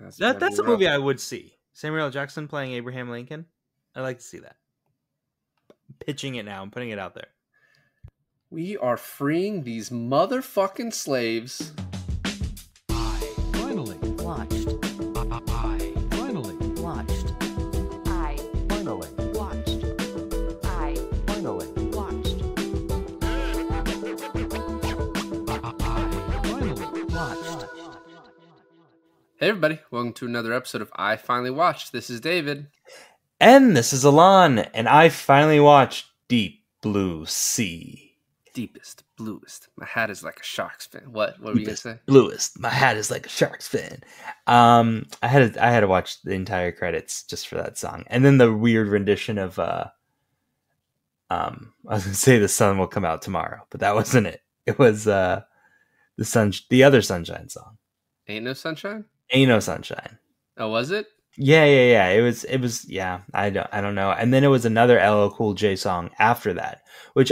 That's a movie I would see. Samuel L. Jackson playing Abraham Lincoln. I'd like to see that. Pitching it now. I'm putting it out there. We are freeing these motherfucking slaves. I finally Watched. I finally Watched. I finally watched. I finally watched. I finally Watched. Hey everybody, welcome to another episode of I Finally Watched. This is David. And this is Alon, and I finally watched Deep Blue Sea. Deepest, bluest. My hat is like a Sharks fan. What were you gonna say? Bluest. My hat is like a Sharks fan. I had to watch the entire credits just for that song, and then the weird rendition of I was gonna say the sun will come out tomorrow, but that wasn't it. It was the other Sunshine song. Ain't No Sunshine? Ain't No Sunshine. Oh, was it? Yeah. It was. Yeah, I don't know. And then it was another LL Cool J song after that, which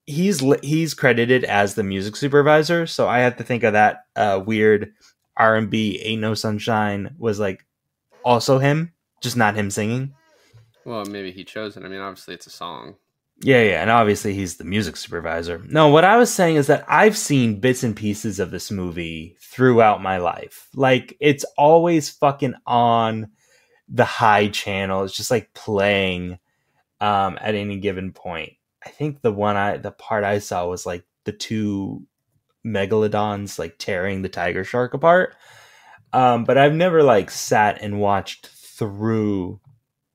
he's credited as the music supervisor. So I have to think of that weird R&B Ain't No Sunshine was like also him, just not him singing. Well, maybe he chose it. I mean, obviously it's a song. Yeah, and obviously he's the music supervisor. No, what I was saying is that I've seen bits and pieces of this movie throughout my life. Like, it's always fucking on the high channel. It's just like playing at any given point. I think the part I saw was like the two megalodons like tearing the tiger shark apart. But I've never like sat and watched through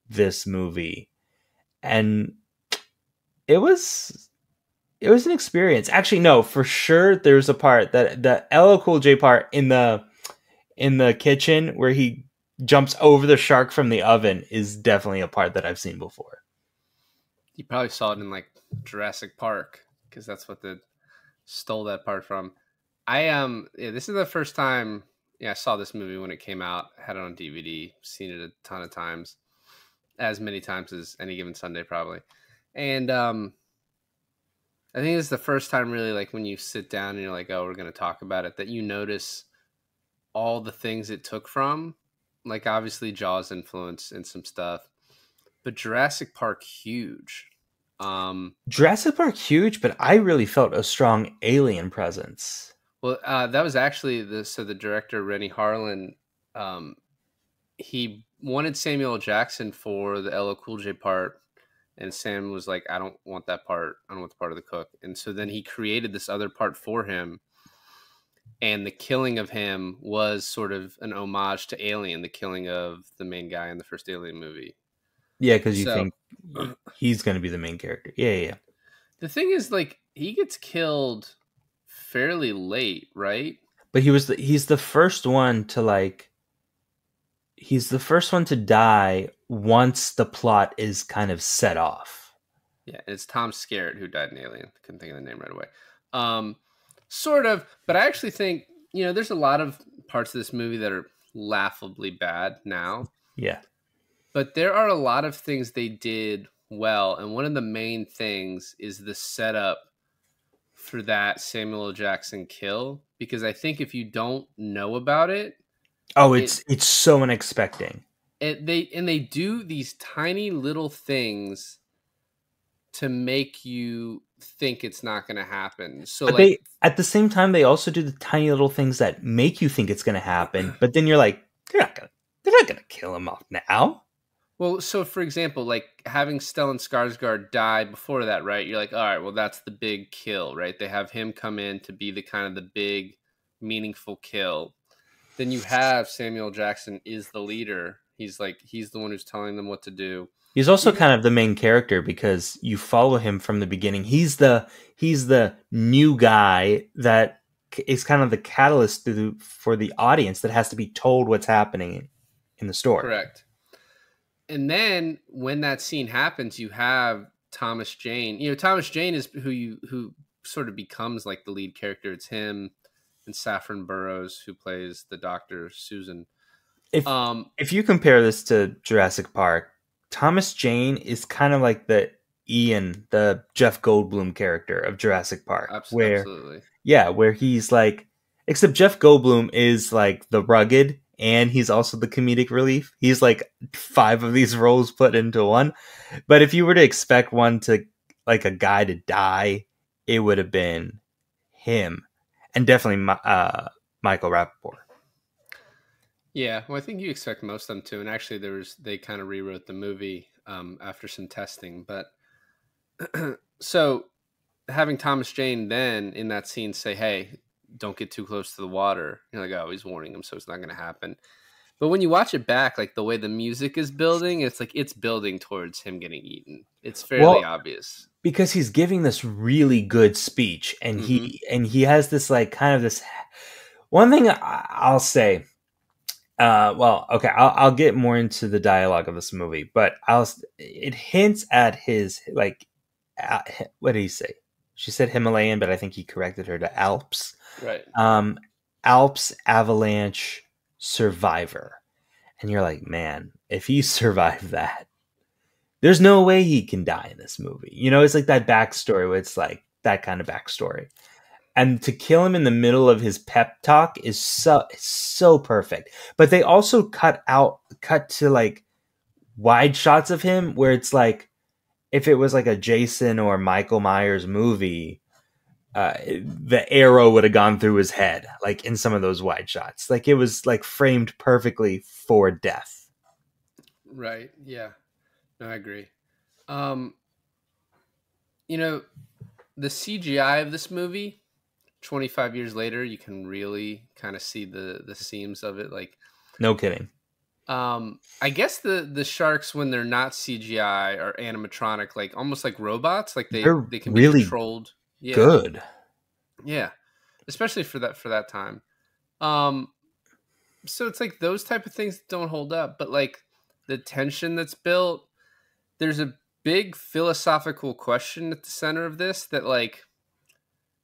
this movie. And it was an experience. Actually, no, for sure. There's a part that the LL Cool J part in the kitchen where he jumps over the shark from the oven is definitely a part that I've seen before. You probably saw it in like Jurassic Park because that's what they stole that part from. This is the first time I saw this movie when it came out. I had it on DVD, seen it a ton of times, as many times as any given Sunday probably. And I think it's the first time really like when you sit down and you're like, oh, we're going to talk about it, that you notice all the things it took from. Like obviously Jaws influence and some stuff, but Jurassic Park huge. Jurassic Park huge, but I really felt a strong alien presence. Well, that was actually the director Rennie Harlan. He wanted Samuel L. Jackson for the LL Cool J part. And Sam was like, I don't want that part. I don't want the part of the cook. And so then he created this other part for him. And the killing of him was sort of an homage to Alien, the killing of the main guy in the first Alien movie. Yeah, because you think he's going to be the main character. Yeah. The thing is, like, he gets killed fairly late, right? But he's the first one to like... He's the first one to die once the plot is kind of set off. Yeah, it's Tom Skerritt who died in Alien. Couldn't think of the name right away. Sort of, but I actually think, there's a lot of parts of this movie that are laughably bad now. Yeah. But there are a lot of things they did well, and one of the main things is the setup for that Samuel L. Jackson kill, because I think if you don't know about it, it's so unexpected. They do these tiny little things to make you think it's not going to happen. So, but like, at the same time, they also do the tiny little things that make you think it's going to happen. But then you're like, they're not gonna kill him off now. Well, so for example, like having Stellan Skarsgård die before that, right? You're like, all right, well, that's the big kill, right? They have him come in to be the kind of the big, meaningful kill. Then you have Samuel Jackson is the leader. He's the one who's telling them what to do. He's also kind of the main character because you follow him from the beginning. He's the new guy that is kind of the catalyst for the audience that has to be told what's happening in the story. Correct. And then when that scene happens, you have Thomas Jane. Thomas Jane is who sort of becomes like the lead character. It's him and Saffron Burrows, who plays the doctor, Susan. If you compare this to Jurassic Park, Thomas Jane is kind of like the Ian, the Jeff Goldblum character of Jurassic Park. Absolutely. Where he's like, except Jeff Goldblum is like the rugged and he's also the comedic relief. He's like 5 of these roles put into one. But if you were to expect one to, like, a guy to die, it would have been him, and definitely Michael Rapaport. Yeah, well, I think you expect most of them to, and actually, they kind of rewrote the movie after some testing. But so having Thomas Jane then in that scene say, "Hey, don't get too close to the water," you're like, "Oh, he's warning him, so it's not going to happen." But when you watch it back, like the way the music is building, it's like it's building towards him getting eaten. It's fairly obvious because he's giving this really good speech, and he has this, like, kind of this one thing I'll say. Well, okay, I'll get more into the dialogue of this movie, but it hints at his, like, what did he say? She said Himalayan, but I think he corrected her to Alps. right. Alps avalanche survivor. And you're like, man, if he survived that, there's no way he can die in this movie. You know, it's like that backstory where it's like that kind of backstory. And to kill him in the middle of his pep talk is so perfect. But they also cut to, like, wide shots of him where it's like, if it was like a Jason or Michael Myers movie, the arrow would have gone through his head, like in some of those wide shots. Like, it was like framed perfectly for death. Right. Yeah. No, I agree. You know, the CGI of this movie, 25 years later, you can really kind of see the seams of it. Like, no kidding. I guess the sharks, when they're not CGI or animatronic, like almost like robots, like they can be really controlled. Yeah. Good. Yeah. Especially for that time. So it's like those type of things don't hold up, but like the tension that's built, there's a big philosophical question at the center of this that, like,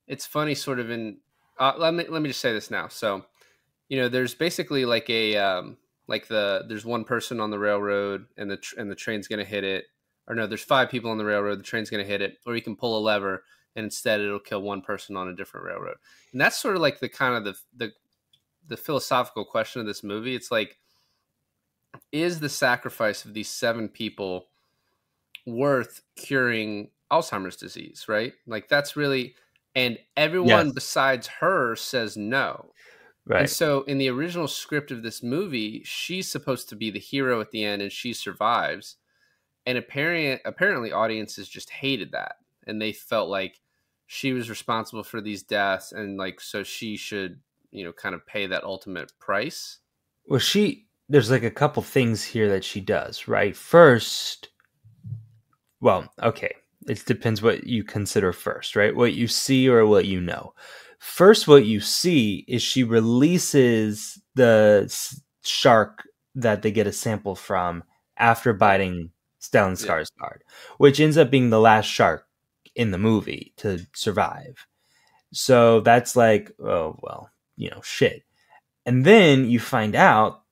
it's funny sort of in let me just say this now. So, you know, there's basically like a there's one person on the railroad and the train's going to hit it, or no, there's 5 people on the railroad, the train's going to hit it, or you can pull a lever and instead it'll kill one person on a different railroad. And that's sort of like the kind of the philosophical question of this movie. It's like, is the sacrifice of these 7 people worth curing Alzheimer's disease, right? Like, that's really, and everyone besides her says no. Right. And so in the original script of this movie, she's supposed to be the hero at the end and she survives. And apparently audiences just hated that. And they felt like she was responsible for these deaths. And like, so she should, you know, kind of pay that ultimate price. Well, there's like a couple things here that she does, right? First, well, okay, it depends what you consider first, right? What you see or what you know. First, what you see is she releases the shark that they get a sample from after biting Stellan Skarsgård, which ends up being the last shark in the movie to survive. So that's like, oh, well, you know, shit. And then you find out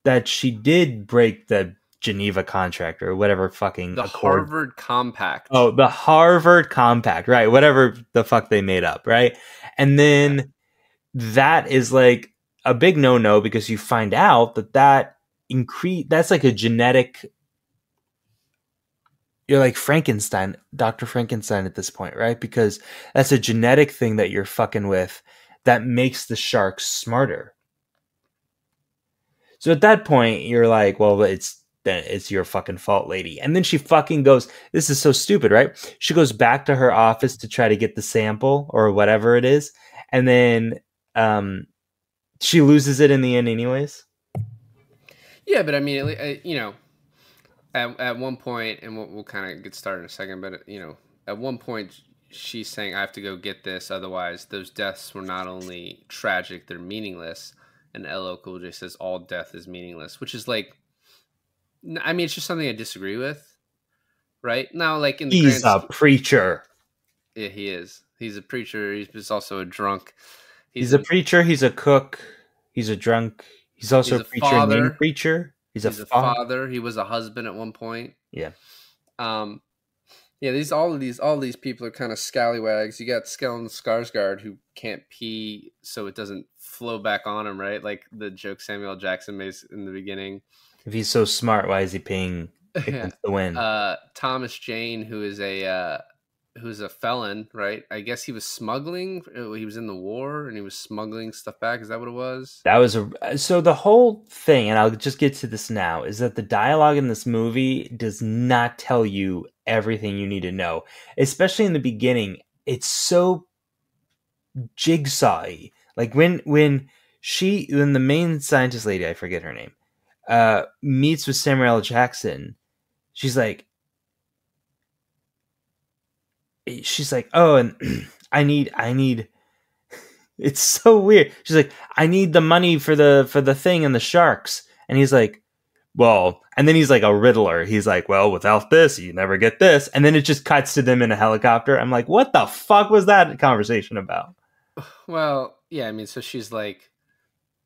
that she did break the Geneva contract or whatever fucking the accord. Harvard Compact. Oh, the Harvard Compact, right? Whatever the fuck they made up, right? And then that is like a big no-no because you find out that's like a genetic. You're like Frankenstein, Dr. Frankenstein at this point, right? Because that's a genetic thing that you're fucking with that makes the sharks smarter. So at that point, you're like, well, it's your fucking fault, lady. And then she fucking goes, this is so stupid, right? She goes back to her office to try to get the sample or whatever it is. And then she loses it in the end anyways. Yeah, but I mean, you know, at one point, and we'll kind of get started in a second, but, you know, at one point she's saying, I have to go get this. Otherwise, those deaths were not only tragic, they're meaningless. And LL Cool J says all death is meaningless, which is like, I mean, it's just something I disagree with, right? Now, like in the he's a preacher. Yeah, he is. He's a preacher. He's also a drunk. He's a preacher. He's a cook. He's a drunk. He's also a preacher father. named Preacher. He's a father. He was a husband at one point. Yeah. Yeah. All these people are kind of scallywags. You got Stellan Skarsgård who can't pee, so it doesn't flow back on him, right? Like the joke Samuel L. Jackson made in the beginning. If he's so smart, why is he paying Yeah. against the wind? Thomas Jane, who's a felon, right? I guess he was smuggling. He was in the war and he was smuggling stuff back. Is that what it was? That was so the whole thing, and I'll just get to this now, is that the dialogue in this movie does not tell you everything you need to know, especially in the beginning. It's so jigsawy. Like when the main scientist lady, I forget her name, meets with Samuel L. Jackson, she's like, oh, and I need. It's so weird. She's like, I need the money for the thing and the sharks, and he's like, well, and then he's like a riddler. He's like, well, without this, you never get this, and then it just cuts to them in a helicopter. I'm like, what the fuck was that conversation about? Well, yeah, I mean, so she's like,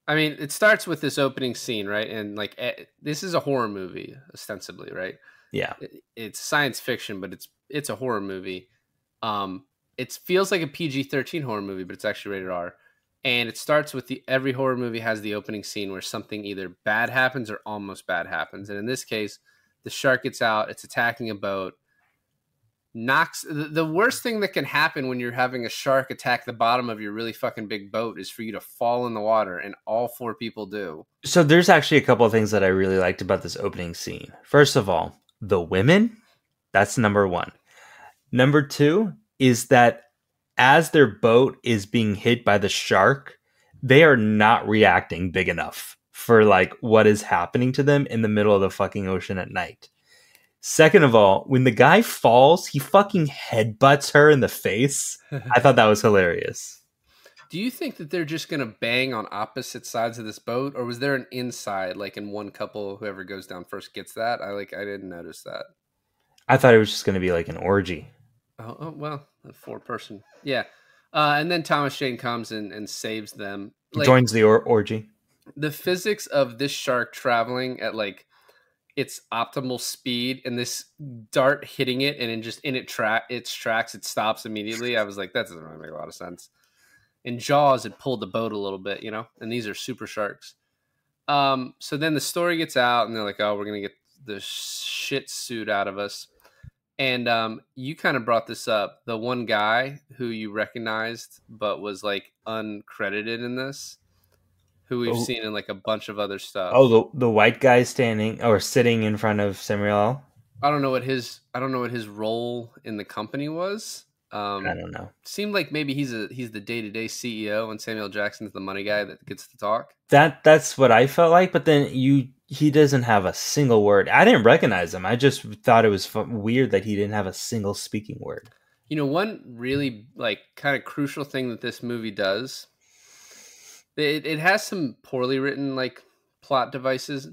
I mean, it starts with this opening scene, right? And like, this is a horror movie, ostensibly, right? Yeah, It's science fiction, but it's a horror movie. It feels like a PG-13 horror movie, but it's actually rated R. And it starts with every horror movie has the opening scene where something either bad happens or almost bad happens. And in this case, the shark gets out, it's attacking a boat, knocks. The worst thing that can happen when you're having a shark attack the bottom of your really fucking big boat is for you to fall in the water, and all 4 people do. So there's actually a couple of things that I really liked about this opening scene. First of all, the women, that's number 1. Number 2 is that as their boat is being hit by the shark, they are not reacting big enough for like what is happening to them in the middle of the fucking ocean at night. Second of all, when the guy falls, he fucking headbutts her in the face. I thought that was hilarious. Do you think that they're just going to bang on opposite sides of this boat, or was there an inside, like in one couple, whoever goes down first gets that? I didn't notice that. I thought it was just going to be like an orgy. Oh well, a 4-person. Yeah. And then Thomas Jane comes and saves them. Like, Joins the orgy. The physics of this shark traveling at like its optimal speed and this dart hitting it and in its tracks, it stops immediately. I was like, that doesn't really make a lot of sense. In Jaws, it pulled the boat a little bit, and these are super sharks. So then the story gets out and they're like, oh, we're going to get the shit suit out of us. And you kind of brought this up. The one guy who you recognized but was like uncredited in this, who we've seen in like a bunch of other stuff. Oh, the white guy standing or sitting in front of Samuel L. I don't know what his role in the company was. I don't know. Seemed like maybe he's the day-to-day CEO and Samuel Jackson's the money guy that gets to talk. That's what I felt like, but then he doesn't have a single word. I didn't recognize him. I just thought it was weird that he didn't have a single speaking word. One really like kind of crucial thing that this movie does, it has some poorly written like plot devices,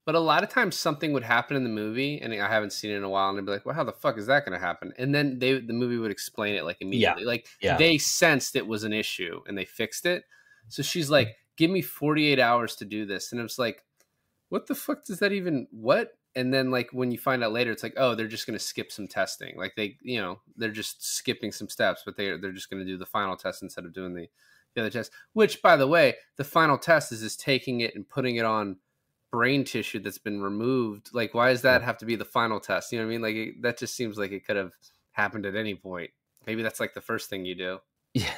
but a lot of times something would happen in the movie and I haven't seen it in a while and I'd be like, well, how the fuck is that going to happen? And then the movie would explain it like immediately. They sensed it was an issue and they fixed it. So she's like, give me 48 hours to do this. And it was like, what the fuck does that even, what? And then like when you find out later, it's like, oh, they're just going to skip some testing. Like they're just skipping some steps, but they're just going to do the final test instead of doing the other test, which by the way, the final test is just taking it and putting it on brain tissue that's been removed. Like, why does that have to be the final test? You know what I mean? Like that just seems like it could have happened at any point. Maybe that's like the first thing you do. Yeah.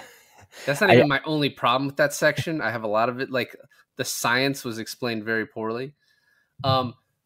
That's not even my only problem with that section. I have a lot of it. Like the science was explained very poorly.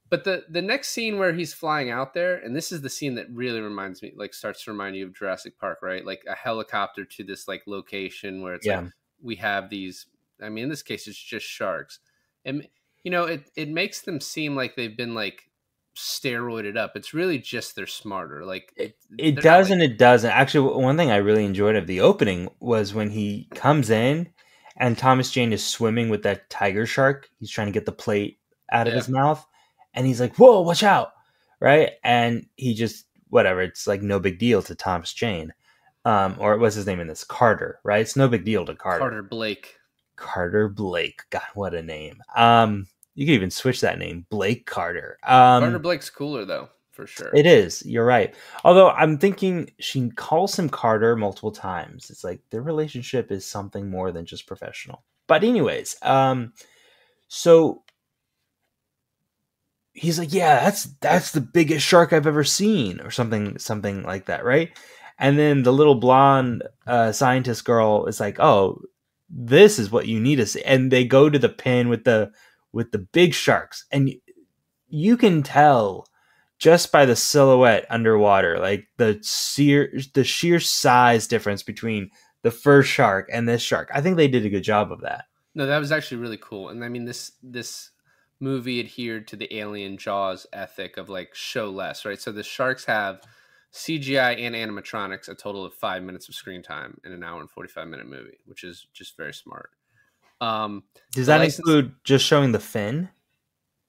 But the next scene where he's flying out there, and this is the scene that really reminds me, like starts to remind you of Jurassic Park, right? Like a helicopter to this like location where it's like we have these, I mean, in this case, it's just sharks. And, it makes them seem like they've been like steroided up. It's really just they're smarter. Like it does and it doesn't. Actually, one thing I really enjoyed of the opening was when he comes in and Thomas Jane is swimming with that tiger shark. He's trying to get the plate out of his mouth. And he's like, whoa, watch out. Right. And he just, whatever. It's like no big deal to Thomas Jane. Or what's his name in this? Carter. Right. It's no big deal to Carter. Carter Blake. God, what a name. You could even switch that name. Blake Carter. Carter Blake's cooler though, for sure. It is. You're right. Although I'm thinking she calls him Carter multiple times. It's like their relationship is something more than just professional. But anyways, so he's like, yeah, that's the biggest shark I've ever seen, or something like that, right? And then the little blonde scientist girl is like, oh, this is what you need to see. And they go to the pen with the big sharks, and you can tell just by the silhouette underwater, like the sheer size difference between the first shark and this shark. I think they did a good job of that. No, that was actually really cool. And I mean, this movie adhered to the Alien Jaws ethic of like show less, right? So the sharks have CGI and animatronics, a total of 5 minutes of screen time in an hour and 45-minute movie, which is just very smart. Does that include just showing the fin?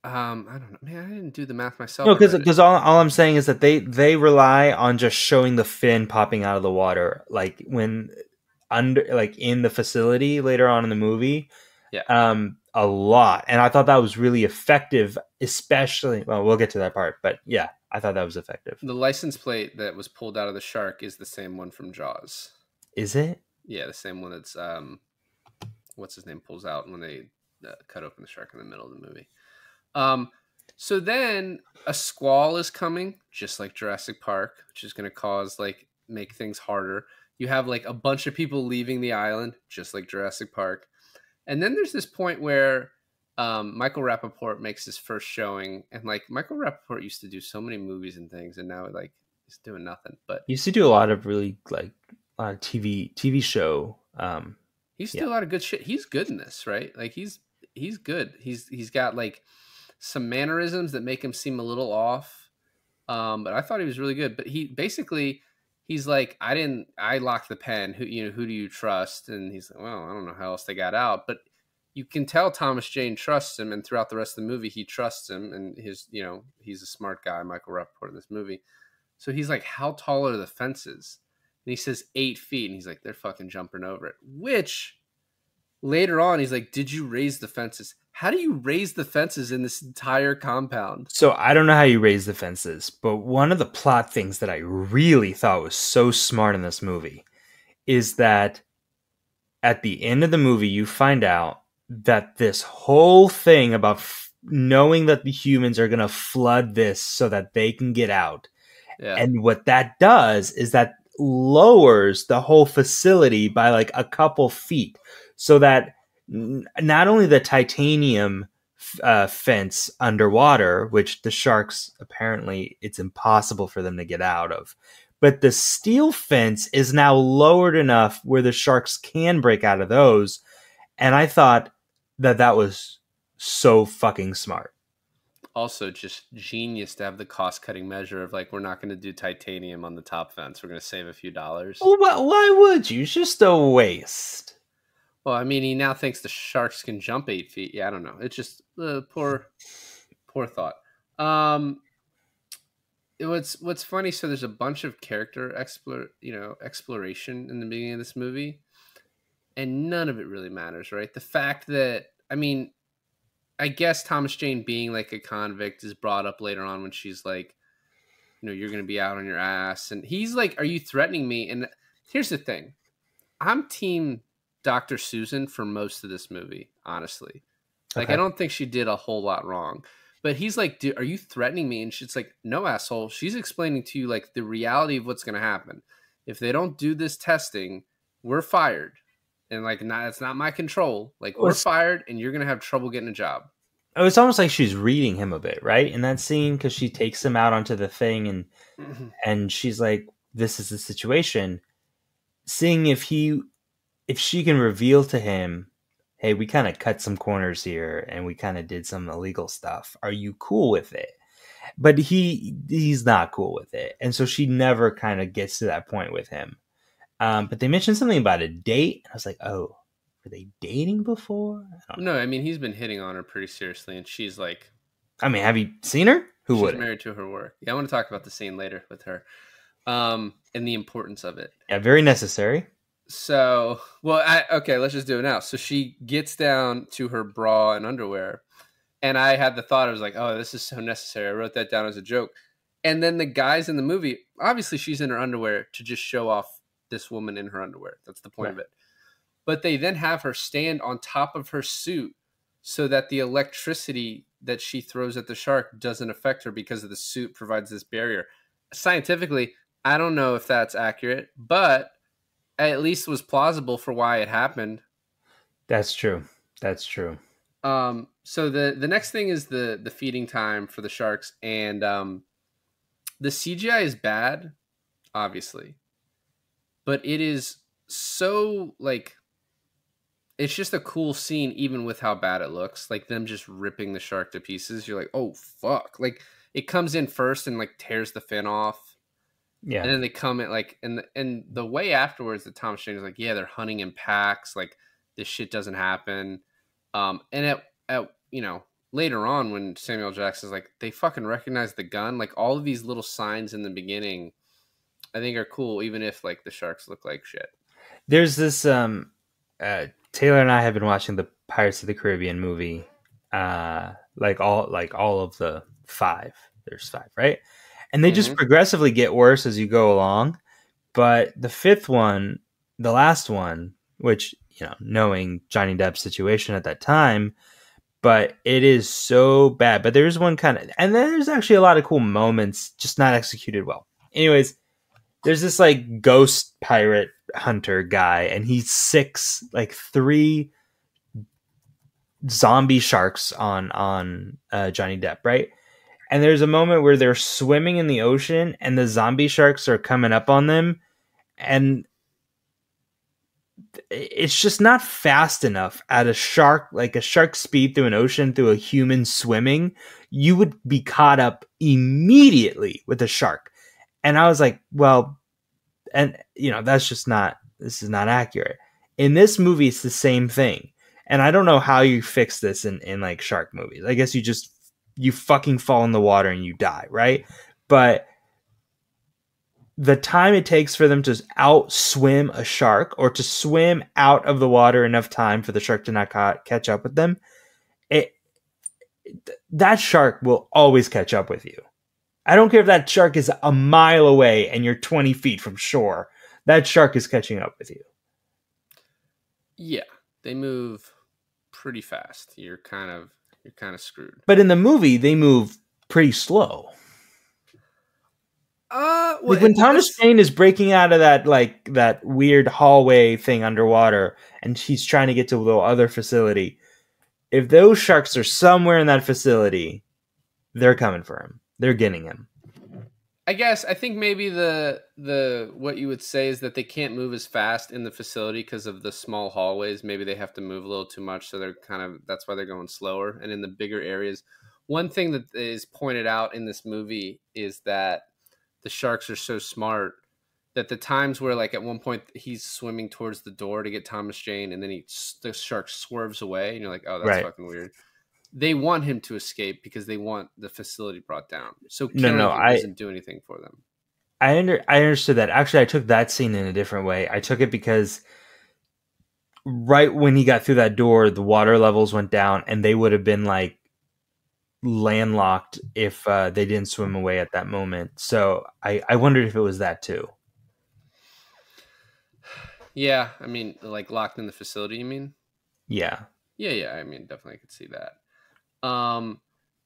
I don't know. Man, I didn't do the math myself. No, because all I'm saying is that they rely on just showing the fin popping out of the water, like when in the facility later on in the movie. Yeah. A lot. And I thought that was really effective, especially, well, we'll get to that part, but yeah, I thought that was effective. The license plate that was pulled out of the shark is the same one from Jaws. Is it? Yeah, the same one that's what's his name pulls out when they cut open the shark in the middle of the movie. So then a squall is coming, just like Jurassic Park, which is going to make things harder. You have like a bunch of people leaving the island, just like Jurassic Park. And then there's this point where Michael Rapaport makes his first showing, and like Michael Rapaport used to do so many movies and things, and now like he's doing nothing. But he used to do a lot of really like a lot of TV show. He used to do a lot of good shit. He's good in this, right? Like he's good. He's got like some mannerisms that make him seem a little off. But I thought he was really good. But he's like, I locked the pen. Who do you trust? And he's like, well, I don't know how else they got out, but you can tell Thomas Jane trusts him, and throughout the rest of the movie, he trusts him, and he's a smart guy, Michael Rapaport in this movie. So he's like, how tall are the fences? And he says 8 feet, and he's like, they're fucking jumping over it. Which later on, he's like, did you raise the fences? How do you raise the fences in this entire compound? So I don't know how you raise the fences, but one of the plot things that I really thought was so smart in this movie is that at the end of the movie, you find out that this whole thing about knowing that the humans are going to flood this so that they can get out. Yeah. And what that does is that lowers the whole facility by like a couple feet, so that not only the titanium fence underwater, which the sharks apparently it's impossible for them to get out of, but the steel fence is now lowered enough where the sharks can break out of those. And I thought that was so fucking smart. Also just genius to have the cost-cutting measure of like, we're not going to do titanium on the top fence. We're going to save a few dollars. Well, why would you? It's just a waste. Well, I mean, he now thinks the sharks can jump 8 feet. Yeah, I don't know. It's just poor thought. What's funny, so there's a bunch of character exploration in the beginning of this movie, and none of it really matters, right? The fact that, I mean, I guess Thomas Jane being like a convict is brought up later on when she's like, you're going to be out on your ass. And he's like, are you threatening me? And here's the thing. I'm team Dr. Susan for most of this movie, honestly. Like, okay. I don't think she did a whole lot wrong. But he's like, are you threatening me? And she's like, no, asshole. She's explaining to you like the reality of what's going to happen. If they don't do this testing, we're fired. And like, it's not my control. Like, we're fired, and you're gonna have trouble getting a job. Oh, it's almost like she's reading him a bit, right? In that scene, because she takes him out onto the thing, and she's like, "This is the situation." Seeing if she can reveal to him, "Hey, we kind of cut some corners here, and we kind of did some illegal stuff. Are you cool with it?" But he's not cool with it, and so she never kind of gets to that point with him. But they mentioned something about a date, and I was like, "Oh, were they dating before?" No, I mean, he's been hitting on her pretty seriously, and she's like, I mean, have you seen her? Who would? She's married to her work. Yeah, I want to talk about the scene later with her, and the importance of it. Yeah, very necessary. So, okay, let's just do it now. So she gets down to her bra and underwear, and I had the thought, I was like, "Oh, this is so necessary." I wrote that down as a joke. And then the guys in the movie, obviously, she's in her underwear to just show off this woman in her underwear. That's the point of it. but they then have her stand on top of her suit so that the electricity that she throws at the shark doesn't affect her because of the suit provides this barrier. Scientifically, I don't know if that's accurate, but at least was plausible for why it happened. That's true. That's true. So the next thing is the feeding time for the sharks, and the CGI is bad, obviously, but it is so like it's just a cool scene even with how bad it looks. Like them just ripping the shark to pieces. You're like, oh fuck! Like it comes in first and like tears the fin off. Yeah. And then they come at like and the way afterwards that Thomas Jane is like, yeah, they're hunting in packs, like this shit doesn't happen. And at you know, later on when Samuel Jackson's like, they fucking recognize the gun, like all of these little signs in the beginning, I think are cool, even if like the sharks look like shit. There's this Taylor and I have been watching the Pirates of the Caribbean movie, like all of the 5. There's 5, right? And they just progressively get worse as you go along. But the 5th one, the last one, which, you know, knowing Johnny Depp's situation at that time, but it is so bad. But there's one kind of, and then there's actually a lot of cool moments, just not executed well. Anyways, there's this like ghost pirate hunter guy, and he sicks like 3 zombie sharks on Johnny Depp, right? And there's a moment where they're swimming in the ocean and the zombie sharks are coming up on them. And it's just not fast enough at a shark, like a shark speed through an ocean, through a human swimming. You would be caught up immediately with a shark. And I was like, well, and you know, this is not accurate. In this movie, it's the same thing. And I don't know how you fix this in like shark movies. I guess you fucking fall in the water and you die, right? But the time it takes for them to outswim a shark or to swim out of the water enough time for the shark to not catch up with them, that shark will always catch up with you. I don't care if that shark is a mile away and you're 20 feet from shore. That shark is catching up with you. Yeah, they move pretty fast. You're kind of screwed. But in the movie, they move pretty slow. Well, like when Thomas Jane is breaking out of that weird hallway thing underwater, and she's trying to get to the other facility. If those sharks are somewhere in that facility, they're coming for him. They're getting him. I think maybe the what you would say is that they can't move as fast in the facility because of the small hallways. Maybe they have to move a little too much, so that's why they're going slower. And in the bigger areas, one thing that is pointed out in this movie is that the sharks are so smart that the times where like at one point he's swimming towards the door to get Thomas Jane, and then the shark swerves away, and you're like, oh, that's fucking weird. They want him to escape because they want the facility brought down. So killing him doesn't do anything for them. I understood that. Actually, I took that scene in a different way. I took it because right when he got through that door, the water levels went down, and they would have been like landlocked if they didn't swim away at that moment. So I wondered if it was that too. Yeah, I mean, like locked in the facility, you mean? Yeah. Yeah, I mean, definitely I could see that.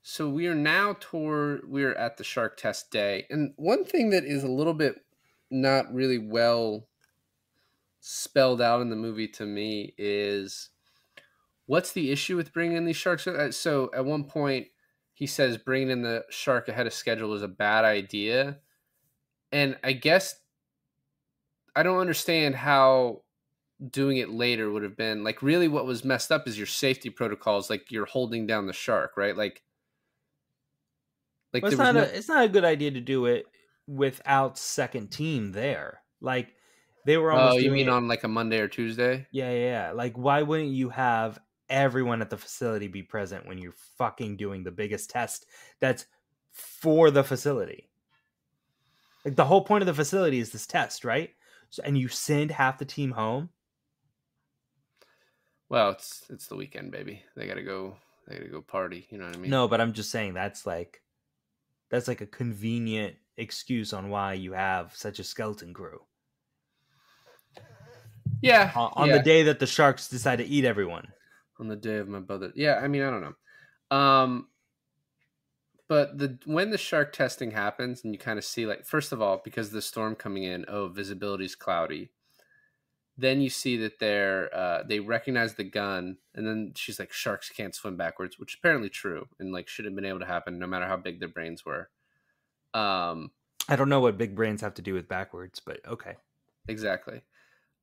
So we are at the shark test day. And one thing that is a little bit not really well spelled out in the movie to me is what's the issue with bringing in these sharks? So at one point he says bringing in the shark ahead of schedule is a bad idea. And I guess I don't understand how doing it later would have been like really what was messed up is your safety protocols. Like you're holding down the shark, right? Like well, it's not a good idea to do it without second team there. Like they were almost you mean on like a Monday or Tuesday? Yeah. Like why wouldn't you have everyone at the facility be present when you're fucking doing the biggest test that's for the facility? Like the whole point of the facility is this test, right? So, and you send half the team home. Well, it's the weekend, baby. They gotta go party. You know what I mean? No, but I'm just saying that's like a convenient excuse on why you have such a skeleton crew. Yeah, on the day that the sharks decide to eat everyone. On the day of my brother. Yeah, I mean, I don't know. But when the shark testing happens, and you kind of see, like, first of all, because of the storm coming in, visibility's cloudy. Then you see that they recognize the gun, and then she's like, sharks can't swim backwards, which is apparently true, and like should have been able to happen no matter how big their brains were. I don't know what big brains have to do with backwards, but okay. Exactly.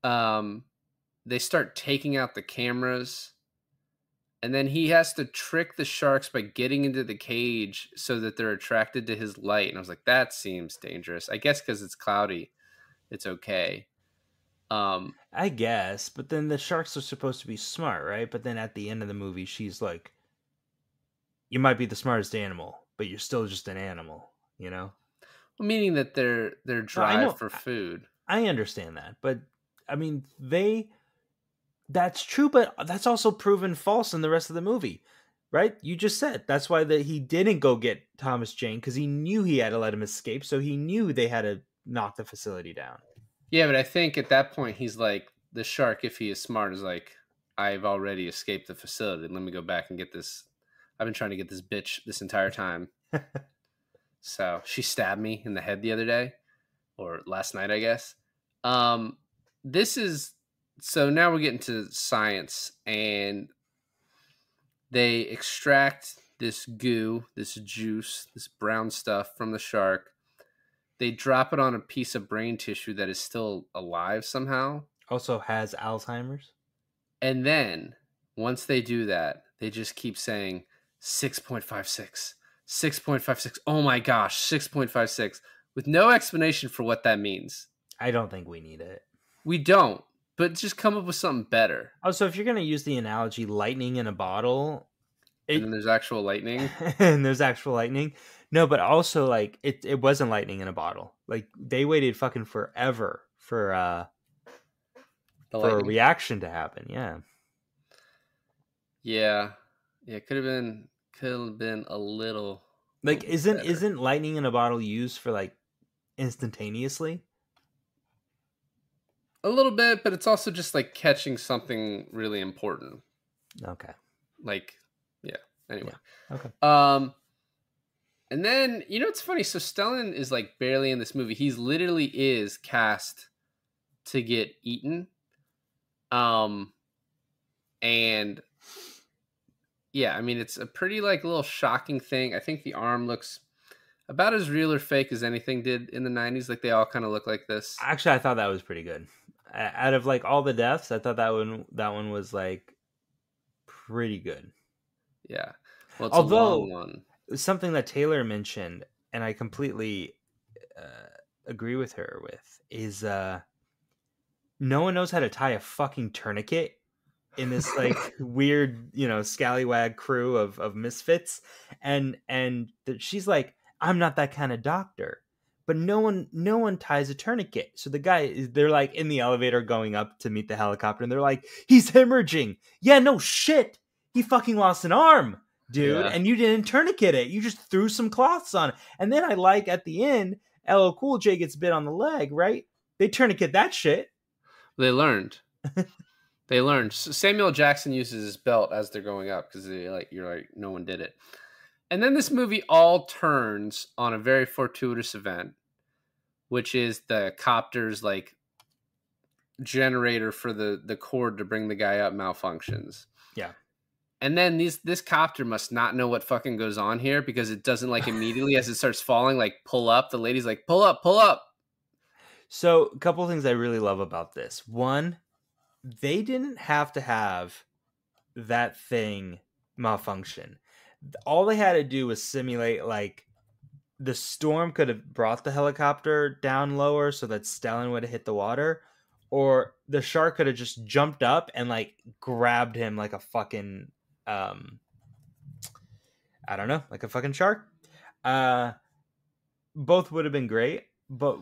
They start taking out the cameras, and then he has to trick the sharks by getting into the cage so that they're attracted to his light. And I was like, that seems dangerous. I guess because it's cloudy, it's okay. I guess, but then the sharks are supposed to be smart, right? But then at the end of the movie, she's like, you might be the smartest animal, but you're still just an animal, you know? Meaning that their drive for food. I understand that, but I mean, that's true, but that's also proven false in the rest of the movie, right? You just said that's why he didn't go get Thomas Jane, because he knew he had to let him escape, so he knew they had to knock the facility down. Yeah, but I think at that point he's like, the shark, if he is smart, is like, I've already escaped the facility. Let me go back and get this. I've been trying to get this bitch this entire time. So she stabbed me in the head the other day, or last night, I guess. So now we're getting to science, and they extract this goo, this juice, this brown stuff from the shark. They drop it on a piece of brain tissue that is still alive somehow. Also has Alzheimer's. And then, once they do that, they just keep saying 6.56, 6.56. Oh my gosh, 6.56, with no explanation for what that means. I don't think we need it. We don't, but just come up with something better. Oh, so if you're going to use the analogy lightning in a bottle. And then there's actual lightning. And there's actual lightning. No, but also, like, it wasn't lightning in a bottle. Like, they waited fucking forever for a reaction to happen. Yeah. Yeah. It could have been a little. Like, isn't lightning in a bottle used for, like, instantaneously? A little bit, but it's also just like catching something really important. Okay. Like, yeah. Anyway. Yeah. Okay. And then, you know, it's funny. So Stellan is like barely in this movie. He's literally is cast to get eaten. And yeah, I mean, it's a pretty like little shocking thing. I think the arm looks about as real or fake as anything did in the 90s. Like, they all kind of look like this. Actually, I thought that was pretty good. Out of like all the deaths, I thought that one was like pretty good. Yeah. Well, it's although a long one. Something that Taylor mentioned, and I completely agree with her with, is no one knows how to tie a fucking tourniquet in this like weird, scallywag crew of misfits, and she's like, I'm not that kind of doctor, but no one ties a tourniquet. So they're like in the elevator going up to meet the helicopter, and they're like, he's hemorrhaging. Yeah, no shit, he fucking lost an arm, dude. Yeah. And you didn't tourniquet it, you just threw some cloths on it. And then I like at the end, LL Cool J gets bit on the leg, right? They tourniquet that shit. They learned. They learned. Samuel Jackson uses his belt as they're going up because you're like, no one did it. And then this movie all turns on a very fortuitous event, which is the copter's like generator for the cord to bring the guy up malfunctions. Yeah. And then this copter must not know what fucking goes on here, because it doesn't like immediately as it starts falling, like pull up. The lady's like, pull up, pull up. So a couple of things I really love about this. One, they didn't have to have that thing malfunction. All they had to do was simulate like the storm could have brought the helicopter down lower so that Stellan would have hit the water, or the shark could have just jumped up and like grabbed him like a fucking I don't know, like a fucking shark. Both would have been great, but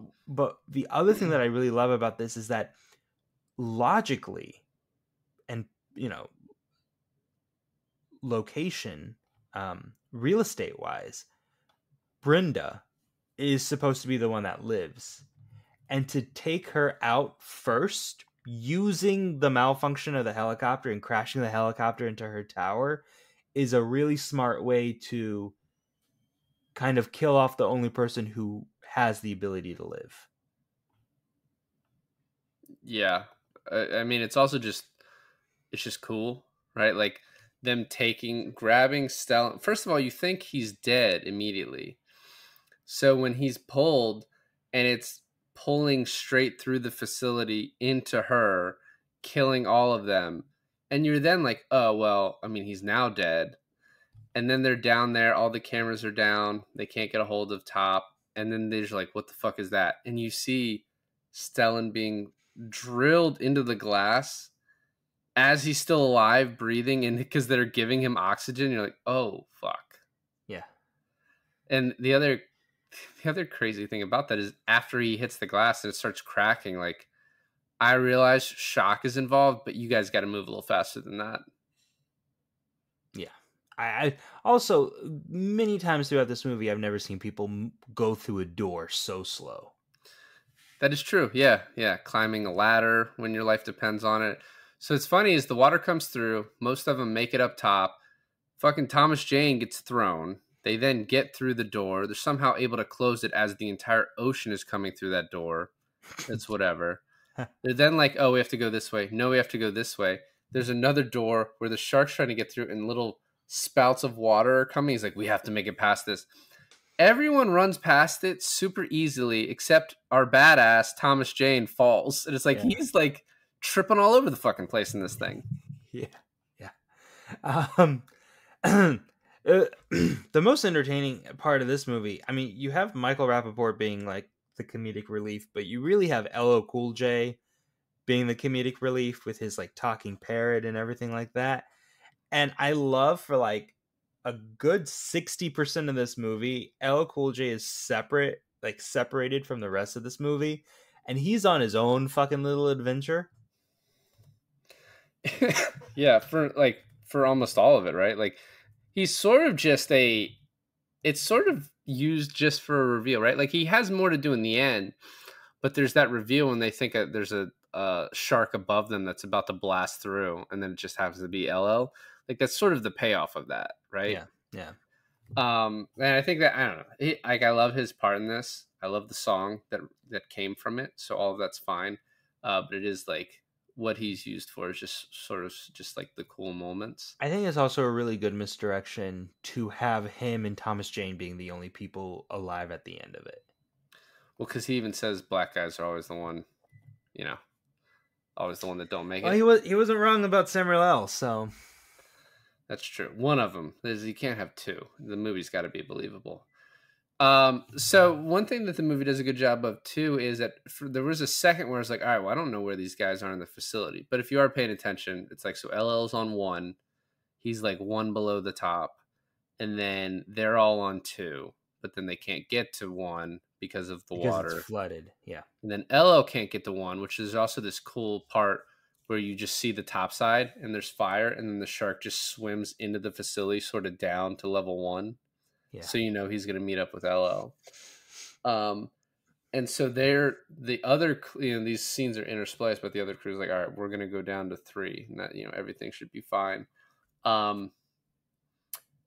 the other thing that I really love about this is that logically and location, real estate wise, Brenda is supposed to be the one that lives, and to take her out first using the malfunction of the helicopter and crashing the helicopter into her tower is a really smart way to kind of kill off the only person who has the ability to live. Yeah. I mean, it's also it's just cool, right? Like them grabbing Stellan. First of all, you think he's dead immediately. So when he's pulled and it's pulling straight through the facility into her, killing all of them, and you're then like, oh, well, I mean, he's now dead. And then they're down there, all the cameras are down, they can't get a hold of Top, and then they're just like, what the fuck is that? And you see Stellan being drilled into the glass as he's still alive, breathing, and because they're giving him oxygen. You're like, oh fuck. Yeah. And the other crazy thing about that is after he hits the glass and it starts cracking, like, I realize shock is involved, but you guys got to move a little faster than that. Yeah. I also, many times throughout this movie, I've never seen people go through a door so slow. That is true. Yeah. Yeah. Climbing a ladder when your life depends on it. So it's funny is the water comes through. Most of them make it up top. Fucking Thomas Jane gets thrown. They then get through the door. They're somehow able to close it as the entire ocean is coming through that door. It's whatever. They're then like, oh, we have to go this way. No, we have to go this way. There's another door where the shark's trying to get through and little spouts of water are coming. He's like, we have to make it past this. Everyone runs past it super easily except our badass Thomas Jane falls. And it's like, he's like tripping all over the fucking place in this thing. Yeah. Yeah. The most entertaining part of this movie, I mean, you have Michael Rapaport being like the comedic relief, but you really have LL Cool J being the comedic relief with his like talking parrot and everything like that. And I love for like a good 60% of this movie, LL Cool J is separated from the rest of this movie, and he's on his own fucking little adventure. Yeah, for almost all of it, right? Like he's sort of just it's sort of used just for a reveal, right? Like he has more to do in the end, but there's that reveal when they think there's a shark above them that's about to blast through, and then it just happens to be LL. Like that's sort of the payoff of that, right? Yeah. And I think that I don't know. I love his part in this. I love the song that came from it, so all of that's fine. But it is like what he's used for is just sort of just like the cool moments. I think it's also a really good misdirection to have him and Thomas Jane being the only people alive at the end of it. Well, because he even says black guys are always the one, always the one that don't make it. Well, he wasn't wrong about Samuel L. So that's true. One of them is you can't have two. The movie's got to be believable. So one thing that the movie does a good job of too is that there was a second where it's like, all right, well, I don't know where these guys are in the facility, but if you are paying attention, it's like, so LL's on 1, he's like 1 below the top, and then they're all on 2, but then they can't get to 1 because of the water. It's flooded. Yeah. And then LL can't get to 1, which is also this cool part where you just see the top side and there's fire, and then the shark just swims into the facility sort of down to level 1. Yeah. So he's going to meet up with LL. And so the other, these scenes are interspliced, but the other crew's like, all right, we're going to go down to 3, and that, everything should be fine. And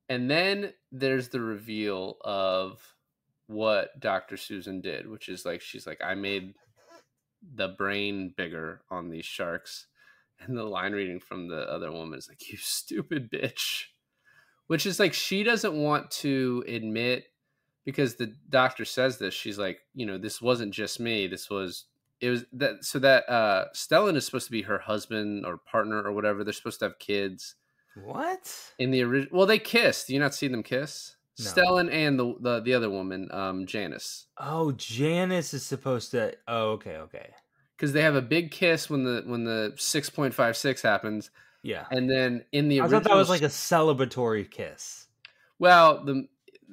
then there's the reveal of what Dr. Susan did, which is like, she's like, I made the brain bigger on these sharks. And the line reading from the other woman is like, you stupid bitch. Which is like, she doesn't want to admit, because the doctor says this, she's like, this wasn't just me. Stellan is supposed to be her husband or partner or whatever. They're supposed to have kids. What? In the original, well, they kissed. Do you not see them kiss? No. Stellan and the other woman, Janice. Oh, Janice is supposed to. Oh, okay. Because they have a big kiss when the 6.56 happens. Yeah. And then in the I thought that was like a celebratory kiss. Well,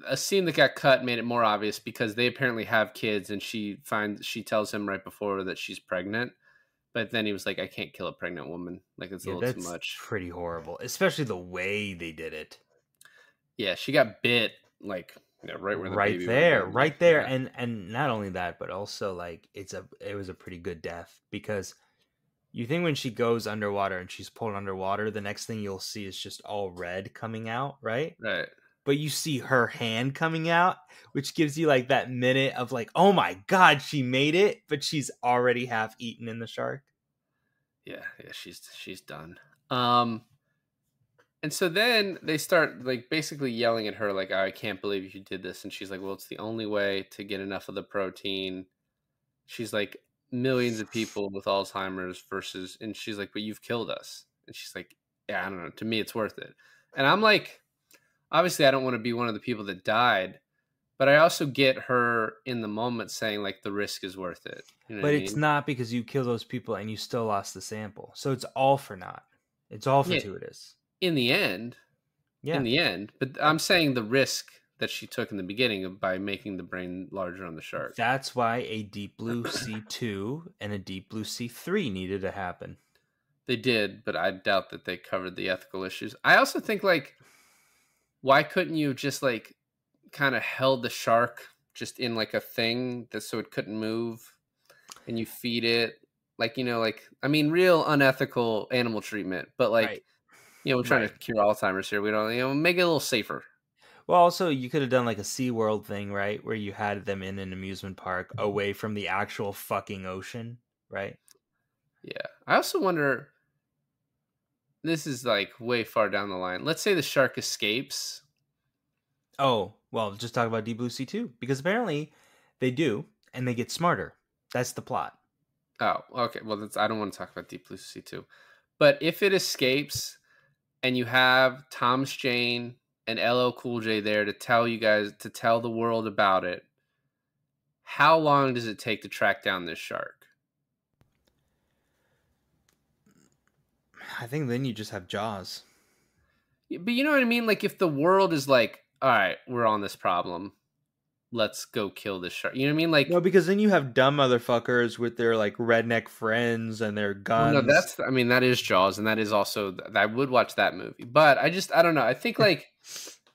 a scene that got cut made it more obvious because they apparently have kids, and she tells him right before that she's pregnant. But then he was like, I can't kill a pregnant woman. Like, it's a little too much. Pretty horrible, especially the way they did it. Yeah, she got bit like right where the baby was. Right there. Yeah. And not only that, but also like it was a pretty good death, because You think when she goes underwater and she's pulled underwater, the next thing you'll see is just all red coming out, right? Right. But you see her hand coming out, which gives you like that minute of like, oh my god, she made it, but she's already half eaten in the shark. Yeah, she's done. And so then they start like basically yelling at her like, oh, I can't believe you did this. And she's like, well, it's the only way to get enough of the protein. She's like, millions of people with Alzheimer's versus, and she's like, but you've killed us. And she's like, yeah, I don't know. To me, it's worth it. And I'm like, obviously, I don't want to be one of the people that died, but I also get her in the moment saying like the risk is worth it. You know But what I it's mean? not, because you kill those people and you still lost the sample. So it's all for naught. It's all Yeah. fortuitous. In the end, Yeah. but I'm saying the risk that she took in the beginning by making the brain larger on the shark. That's why a Deep Blue C2 and a Deep Blue C3 needed to happen. They did, but I doubt that they covered the ethical issues. I also think like, why couldn't you just like kind of held the shark just in like a thing that so it couldn't move, and you feed it like, you know, like, I mean, real unethical animal treatment, but like, Right. you know, we're trying to cure Alzheimer's here. We don't, you know, make it a little safer. Well, also, you could have done like a SeaWorld thing, right? Where you had them in an amusement park away from the actual fucking ocean, right? Yeah. I also wonder, this is like way far down the line. Let's say the shark escapes. Oh, well, just talk about Deep Blue C2, because apparently they do, and they get smarter. That's the plot. Oh, okay. Well, I don't want to talk about Deep Blue Sea 2. But if it escapes and you have Thomas Jane and LL Cool J there to tell you guys, to tell the world about it, how long does it take to track down this shark? I think then you just have Jaws. But you know what I mean? Like, if the world is like, all right, we're on this problem, let's go kill this shark. You know what I mean? Like, No, because then you have dumb motherfuckers with their like redneck friends and their well, guns. no, I mean, that is Jaws, and that is also, I would watch that movie. But I don't know. I think like,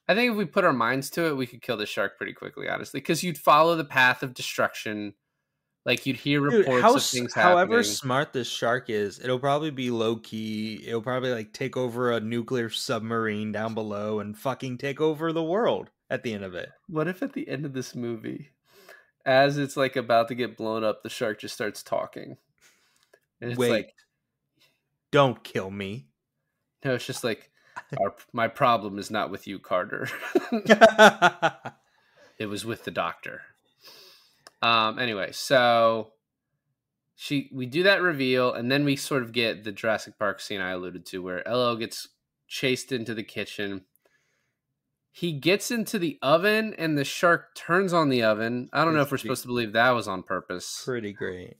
I think if we put our minds to it, we could kill the shark pretty quickly, honestly, because you'd follow the path of destruction. Like, you'd hear Dude, reports of things happening. however smart this shark is, it'll probably be low key. It'll probably like take over a nuclear submarine down below and fucking take over the world at the end of it. What if at the end of this movie, as it's like about to get blown up, the shark just starts talking? And it's Wait, like, don't kill me. no, it's just like, my problem is not with you, Carter. It was with the doctor. Anyway, so we do that reveal, and then we sort of get the Jurassic Park scene I alluded to, where LL gets chased into the kitchen. He gets into the oven, and the shark turns on the oven. I don't know if we're supposed to believe that was on purpose. Pretty great.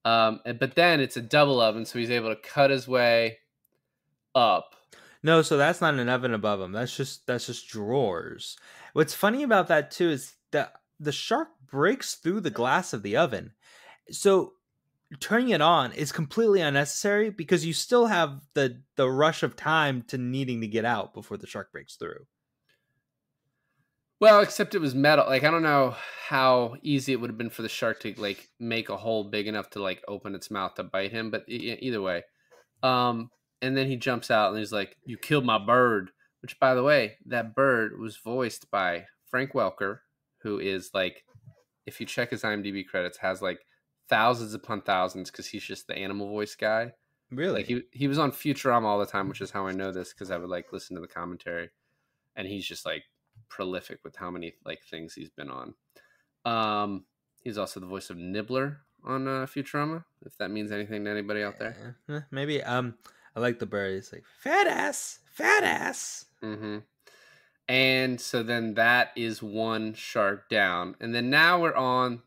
But then it's a double oven, so he's able to cut his way up. No, so that's not an oven above him. That's just drawers. What's funny about that too is that the shark breaks through the glass of the oven. So turning it on is completely unnecessary, because you still have the rush of time to needing to get out before the shark breaks through. Well, except it was metal. Like, I don't know how easy it would have been for the shark to like make a hole big enough to like open its mouth to bite him. But either way, and then he jumps out and he's like, "You killed my bird." Which, by the way, that bird was voiced by Frank Welker, who is like, if you check his IMDb credits, has like thousands upon thousands, because he's just the animal voice guy. Really? Like, he was on Futurama all the time, which is how I know this, because I would like listen to the commentary, and he's just like prolific with how many like things he's been on. He's also the voice of Nibbler on Futurama, if that means anything to anybody out there. Maybe. I like the bird. It's like fat ass, fat ass. Mm-hmm. And so then that is one shark down, and then now we're on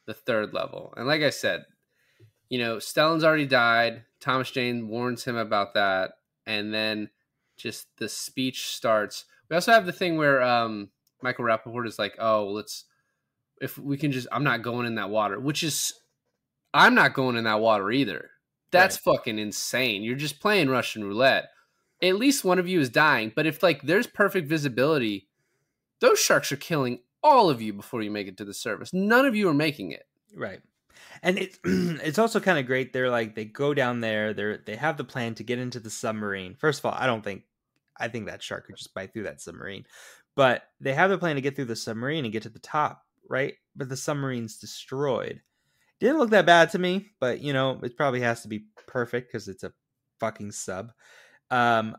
the third level. And like I said, you know, Stellan's already died. Thomas Jane warns him about that, and then just the speech starts. We also have the thing where Michael Rapaport is like, "Oh, if we can just, I'm not going in that water," which is, I'm not going in that water either. That's fucking insane. You're just playing Russian roulette. At least one of you is dying, but if like there's perfect visibility, those sharks are killing all of you before you make it to the surface. None of you are making it. Right. And it's it's also kind of great. They're like they go down there. They have the plan to get into the submarine. First of all, I think that shark could just bite through that submarine, but they have the plan to get through the submarine and get to the top, right? But the submarine's destroyed. Didn't look that bad to me, but you know it probably has to be perfect because it's a fucking sub. Um,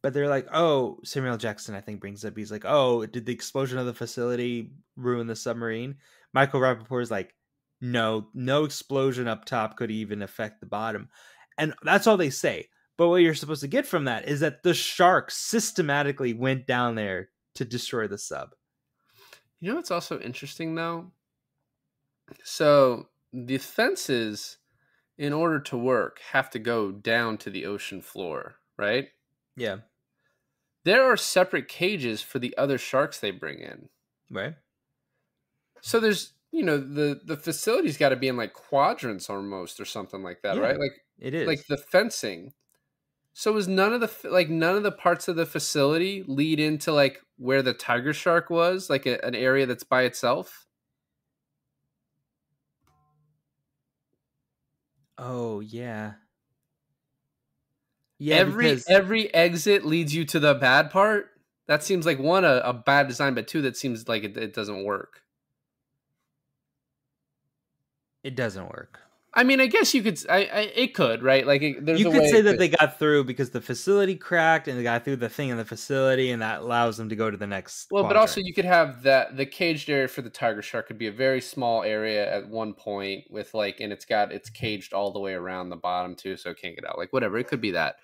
but they're like, oh, Samuel L. Jackson, I think, brings up. He's like, oh, did the explosion of the facility ruin the submarine? Michael Rapaport is like, no explosion up top could even affect the bottom. And that's all they say. But what you're supposed to get from that is that the shark systematically went down there to destroy the sub. You know what's also interesting, though? So the fences, in order to work, have to go down to the ocean floor, right? Yeah. There are separate cages for the other sharks they bring in. Right. So there's, the facility's got to be in like quadrants almost or something like that, Yeah, right? Like it is. like the fencing. So is none of the parts of the facility lead into like where the tiger shark was, like an area that's by itself? Oh, yeah. Yeah, because Every exit leads you to the bad part. That seems like one, a bad design, but two, that seems like it doesn't work. it doesn't work. I mean, I guess you could. It could, right? Like, there's You a could way say it that could- they got through because the facility cracked and they got through the thing in the facility, and that allows them to go to the next. Well, but quadrant. also you could have that the caged area for the tiger shark could be a very small area at one point with like, and it's caged all the way around the bottom too, so it can't get out. Like whatever, it could be that.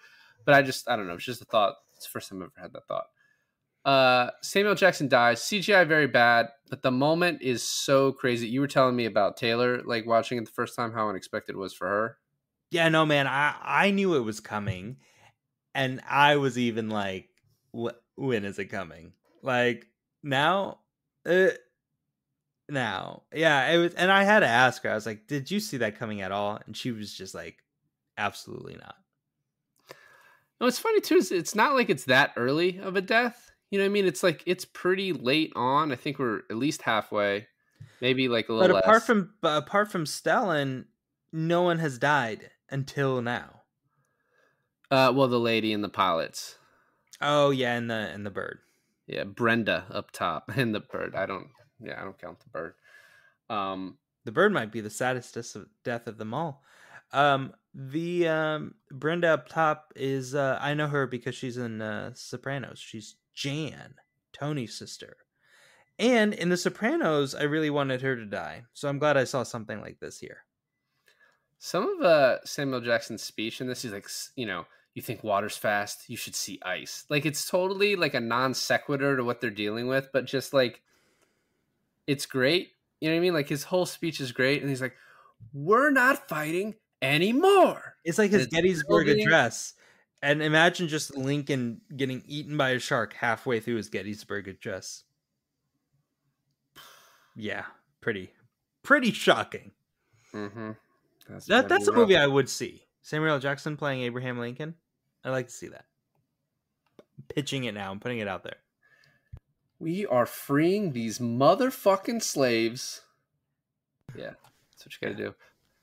But I don't know. It's just a thought. It's the first time I've ever had that thought. Samuel Jackson dies. CGI very bad, but the moment is so crazy. You were telling me about Taylor, like watching it the first time, how unexpected it was for her. Yeah, no, man, I knew it was coming, and I was even like, when is it coming? Like now, now, yeah, it was, and I had to ask her. I was like, did you see that coming at all? And she was just like, absolutely not. No, it's funny too. Is it's not like it's that early of a death. You know what I mean? It's like it's pretty late on. I think we're at least halfway, maybe like a little But less. apart from Stellan, no one has died until now. Well, the lady and the pilots. Oh yeah, and the bird. Yeah, Brenda up top and the bird. I don't count the bird. The bird might be the saddest death of them all. The Brenda up top is I know her because she's in Sopranos. She's Jan, Tony's sister. And in The Sopranos, I really wanted her to die. So I'm glad I saw something like this here. Some of Samuel Jackson's speech in this, he's like, you think water's fast, you should see ice. Like it's totally like a non sequitur to what they're dealing with, but just like it's great. You know what I mean? Like his whole speech is great, and he's like, "We're not fighting anymore." It's like his It's Gettysburg building- Address. And imagine just Lincoln getting eaten by a shark halfway through his Gettysburg Address. Yeah, pretty shocking. Mm-hmm. That's a movie I would see. Samuel L. Jackson playing Abraham Lincoln. I'd like to see that. Pitching it now. I'm putting it out there. We are freeing these motherfucking slaves. Yeah, that's what you got to do.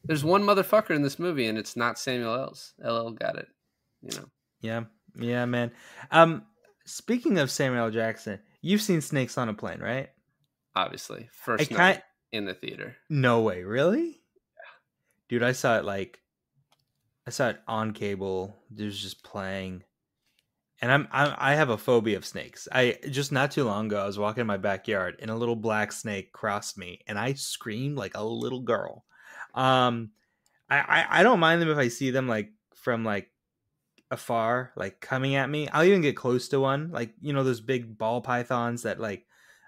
There's one motherfucker in this movie, and it's not Samuel L's. LL got it. Yeah, man. Speaking of Samuel L. Jackson, you've seen Snakes on a Plane, right? Obviously, first night in the theater. No way, really? Yeah. Dude, I saw it on cable. It was just playing. And I have a phobia of snakes. I just not too long ago I was walking in my backyard and a little black snake crossed me and I screamed like a little girl. I don't mind them if I see them like from like afar, like coming at me. I'll even get close to one, like those big ball pythons that like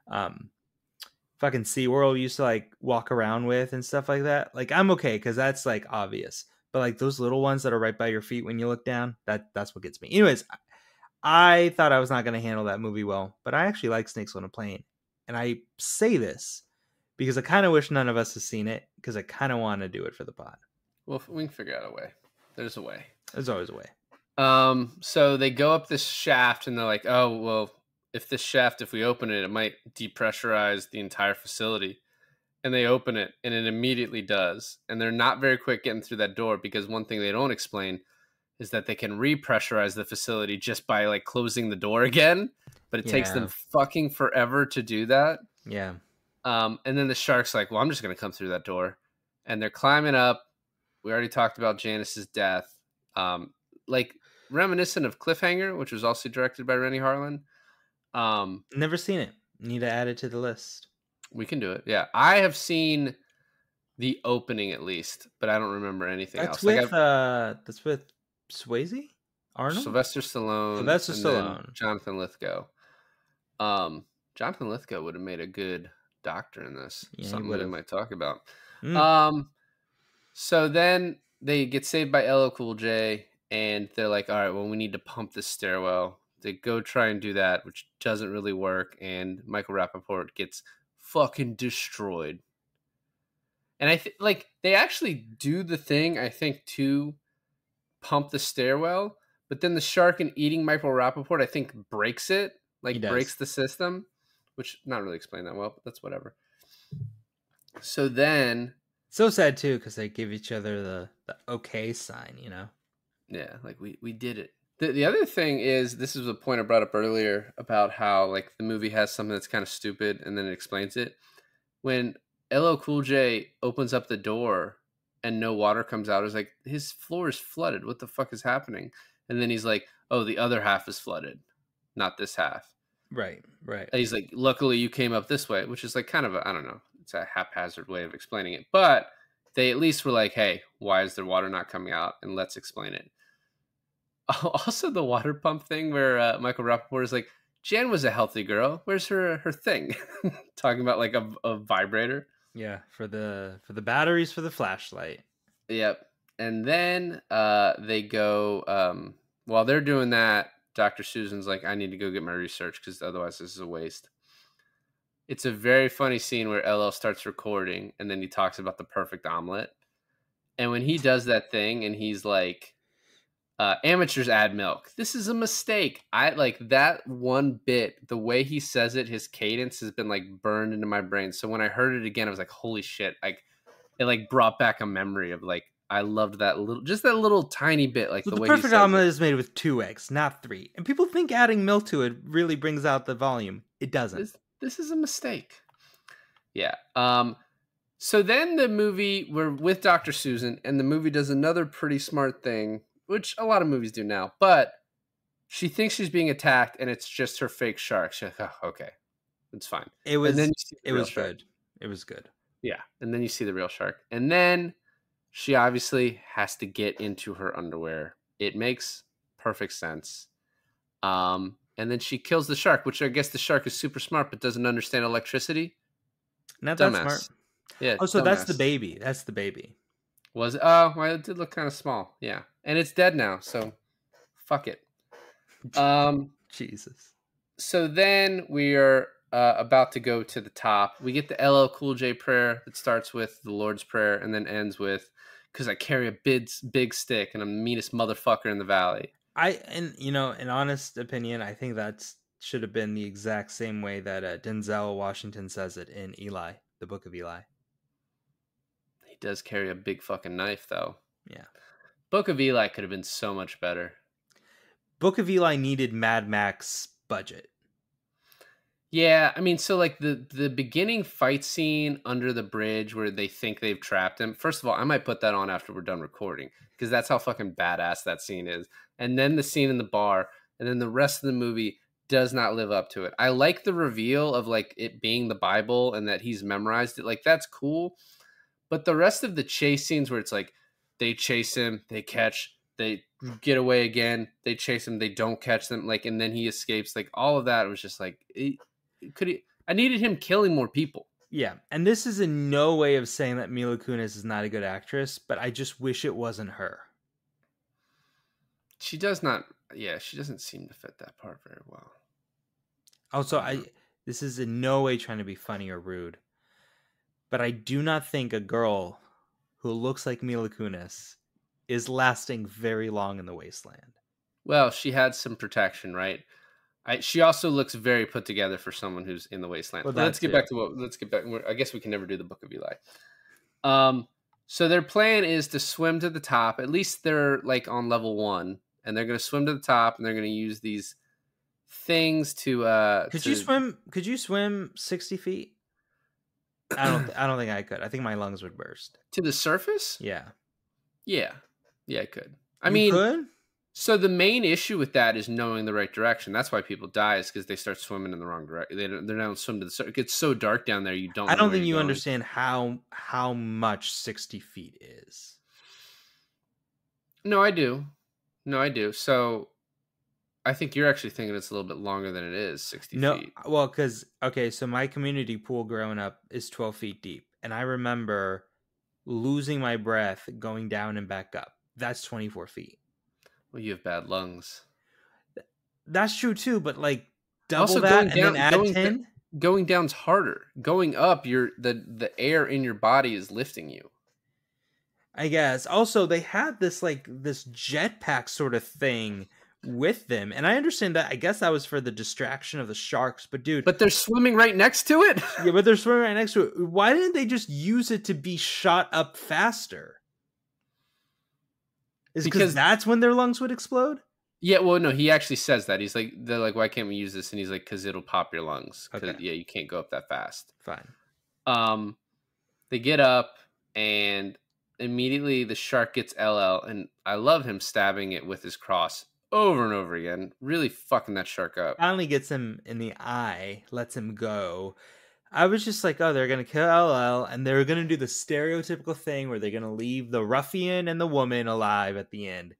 fucking SeaWorld used to like walk around with and stuff like that. Like I'm okay because that's like obvious. But like those little ones that are right by your feet when you look down, that's what gets me. Anyways, I thought I was not going to handle that movie well, but I actually like Snakes on a Plane. And I say this because I kind of wish none of us has seen it because I kind of want to do it for the pod. Well, we can figure out a way. There's a way. There's always a way. So they go up this shaft and they're like, oh, well, if we open it, it might depressurize the entire facility. and they open it, and it immediately does. And they're not very quick getting through that door because one thing they don't explain is that they can repressurize the facility just by like closing the door again, but it takes them fucking forever to do that. Yeah. And then the shark's like, well, I'm just going to come through that door. And they're climbing up. We already talked about Janice's death. Like reminiscent of Cliffhanger, which was also directed by Rennie Harlan. Never seen it. Need to add it to the list. We can do it. Yeah. I have seen the opening at least, but I don't remember anything else. That's with Swayze? Arnold? Sylvester Stallone. Sylvester and Stallone. then Jonathan Lithgow. Jonathan Lithgow would have made a good doctor in this. Yeah, Something he we would've. might talk about. Mm. So then they get saved by LL Cool J, and they're like, all right, well, we need to pump this stairwell. They go try and do that, which doesn't really work, and Michael Rapaport gets fucking destroyed. And I like they actually do the thing, I think, to pump the stairwell, but then the shark and eating Michael Rapaport, I think, breaks it, like breaks the system, which not really explained that well, but that's whatever. So then, so sad too, because they give each other the okay sign, you know? Yeah, like we did it. The other thing is, this is a point I brought up earlier about how like the movie has something that's kind of stupid and then it explains it. When LL Cool J opens up the door and no water comes out, it's like his floor is flooded. What the fuck is happening? And then he's like, oh, the other half is flooded, not this half. Right. And he's like, luckily you came up this way, which is like kind of I don't know, it's a haphazard way of explaining it. But they at least were like, hey, why is there water not coming out? And let's explain it. Also, the water pump thing where Michael Rapaport is like, Jan was a healthy girl. Where's her thing? Talking about like a vibrator. Yeah, for the batteries for the flashlight. Yep. And then they go, while they're doing that, Dr. Susan's like, I need to go get my research because otherwise this is a waste. It's a very funny scene where LL starts recording and then he talks about the perfect omelet. And when he does that thing and he's like, amateurs add milk. This is a mistake. I like that one bit, the way he says it, his cadence has been like burned into my brain. So when I heard it again, I was like, holy shit. Like it like brought back a memory of like, I loved that little tiny bit. Like so the way perfect he says omelet it. is made with 2 eggs, not 3. And people think adding milk to it really brings out the volume. It doesn't. This is a mistake. Yeah. So then the movie, we're with Dr. Susan, and the movie does another pretty smart thing, which a lot of movies do now, but she thinks she's being attacked and it's just her fake shark. She's like, oh, okay, it's fine. It was shark. good. It was good. Yeah. And then you see the real shark. And then she obviously has to get into her underwear. It makes perfect sense. And then she kills the shark, which I guess the shark is super smart, but doesn't understand electricity. Not that smart. Yeah. Oh, so that's the baby. That's the baby. Was it? Oh, well, it did look kind of small. Yeah. And it's dead now. So fuck it. Jesus. So then we are about to go to the top. We get the LL Cool J prayer that starts with the Lord's Prayer and then ends with, because I carry a big stick and I'm the meanest motherfucker in the valley. In honest opinion, I think that should have been the exact same way that Denzel Washington says it in Eli, the Book of Eli. He does carry a big fucking knife, though. Yeah. Book of Eli could have been so much better. Book of Eli needed Mad Max budget. Yeah, I mean, so like the beginning fight scene under the bridge where they think they've trapped him. First of all, I might put that on after we're done recording because that's how fucking badass that scene is. And then the scene in the bar, and then the rest of the movie does not live up to it. I like the reveal of like it being the Bible and that he's memorized it. Like that's cool. But the rest of the chase scenes where it's like they chase him, they catch, they get away again, they chase him, they don't catch them, like, and then he escapes. Like all of that was just like, I needed him killing more people. Yeah, and this is in no way of saying that Mila Kunis is not a good actress, but I just wish it wasn't her. She does not. Yeah, she doesn't seem to fit that part very well. Also, this is in no way trying to be funny or rude, but I do not think a girl who looks like Mila Kunis is lasting very long in the wasteland. Well, she had some protection, right? She also looks very put together for someone who's in the wasteland. Well, But let's get back to what. Let's get back. I guess we can never do the Book of Eli. So their plan is to swim to the top. At least they're like on level 1, and they're going to swim to the top, and they're going to use these things to. Could you swim? Could you swim 60 feet? I don't think I could. I think my lungs would burst. To the surface? Yeah. Yeah, I could. I You mean, could? so the main issue with that is knowing the right direction. That's why people die, is because they start swimming in the wrong direction. They don't swim to the surface. It gets so dark down there, you don't. I know don't where think you're you going. understand how much 60 feet is. No, I do. So I think you're actually thinking it's a little bit longer than it is, 60 No, feet. well, because so my community pool growing up is 12 feet deep, and I remember losing my breath going down and back up. That's 24 feet. Well, you have bad lungs. That's true too, but like double Also, that going and down- then add going 10. Going down's harder. Going up, the air in your body is lifting you. I guess. Also, they had this jetpack sort of thing with them, and I understand that. I guess that was for the distraction of the sharks. But dude, But they're swimming right next to it. yeah, but they're swimming right next to it. Why didn't they just use it to be shot up faster? Is it because Because- that's when their lungs would explode? Yeah, well, no, he actually says that. He's like, they're like, why can't we use this? And he's like, because it'll pop your lungs. 'Cause, Okay. yeah, you can't go up that fast. Fine. They get up, and immediately the shark gets LL, and I love him stabbing it with his cross over and over again, really fucking that shark up. Finally gets him in the eye, lets him go. I was just like, oh, they're going to kill LL, and they're going to do the stereotypical thing where they're going to leave the ruffian and the woman alive at the end.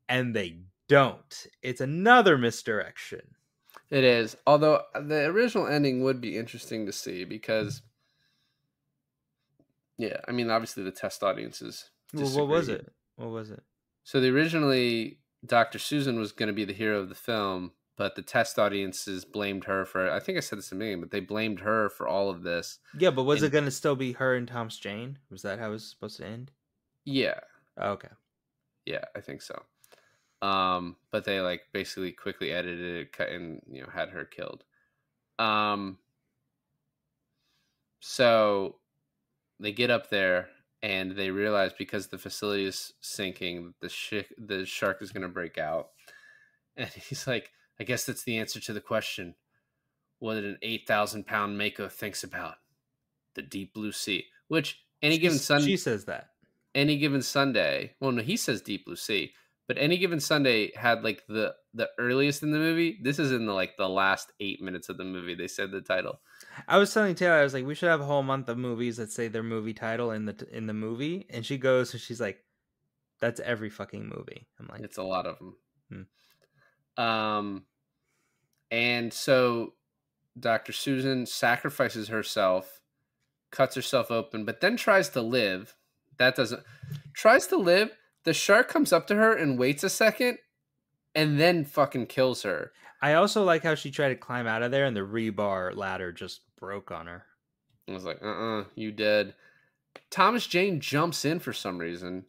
And they don't. It's another misdirection. It is. Although the original ending would be interesting to see because, yeah, I mean, obviously the test audiences. Well, what was disagree. it? What was it? So originally, Dr. Susan was going to be the hero of the film, but the test audiences blamed her for, I think I said this in the beginning, but they blamed her for all of this. Yeah, but was And- it going to still be her and Thomas Jane? Was that how it was supposed to end? Yeah. Oh, okay. Yeah, I think so. But they like basically quickly edited it, cut and had her killed. So they get up there and they realize because the facility is sinking, the shark is going to break out. And he's like, I guess that's the answer to the question: what an 8,000-pound Mako thinks about the deep blue sea. Which She says that. any given Sunday. Well, no, he says deep blue sea. But Any Given Sunday had like the earliest in the movie. This is in the last 8 minutes of the movie. They said the title. I was telling Taylor, I was like, we should have a whole month of movies that say their movie title in the movie, and she goes, and she's like, that's every fucking movie. I'm like, It's a lot of them. And so Dr. Susan sacrifices herself, cuts herself open, but then tries to live. Tries to live. The shark comes up to her and waits a second, and then fucking kills her. I also like how she tried to climb out of there, and the rebar ladder just broke on her. I was like, you dead. Thomas Jane jumps in for some reason.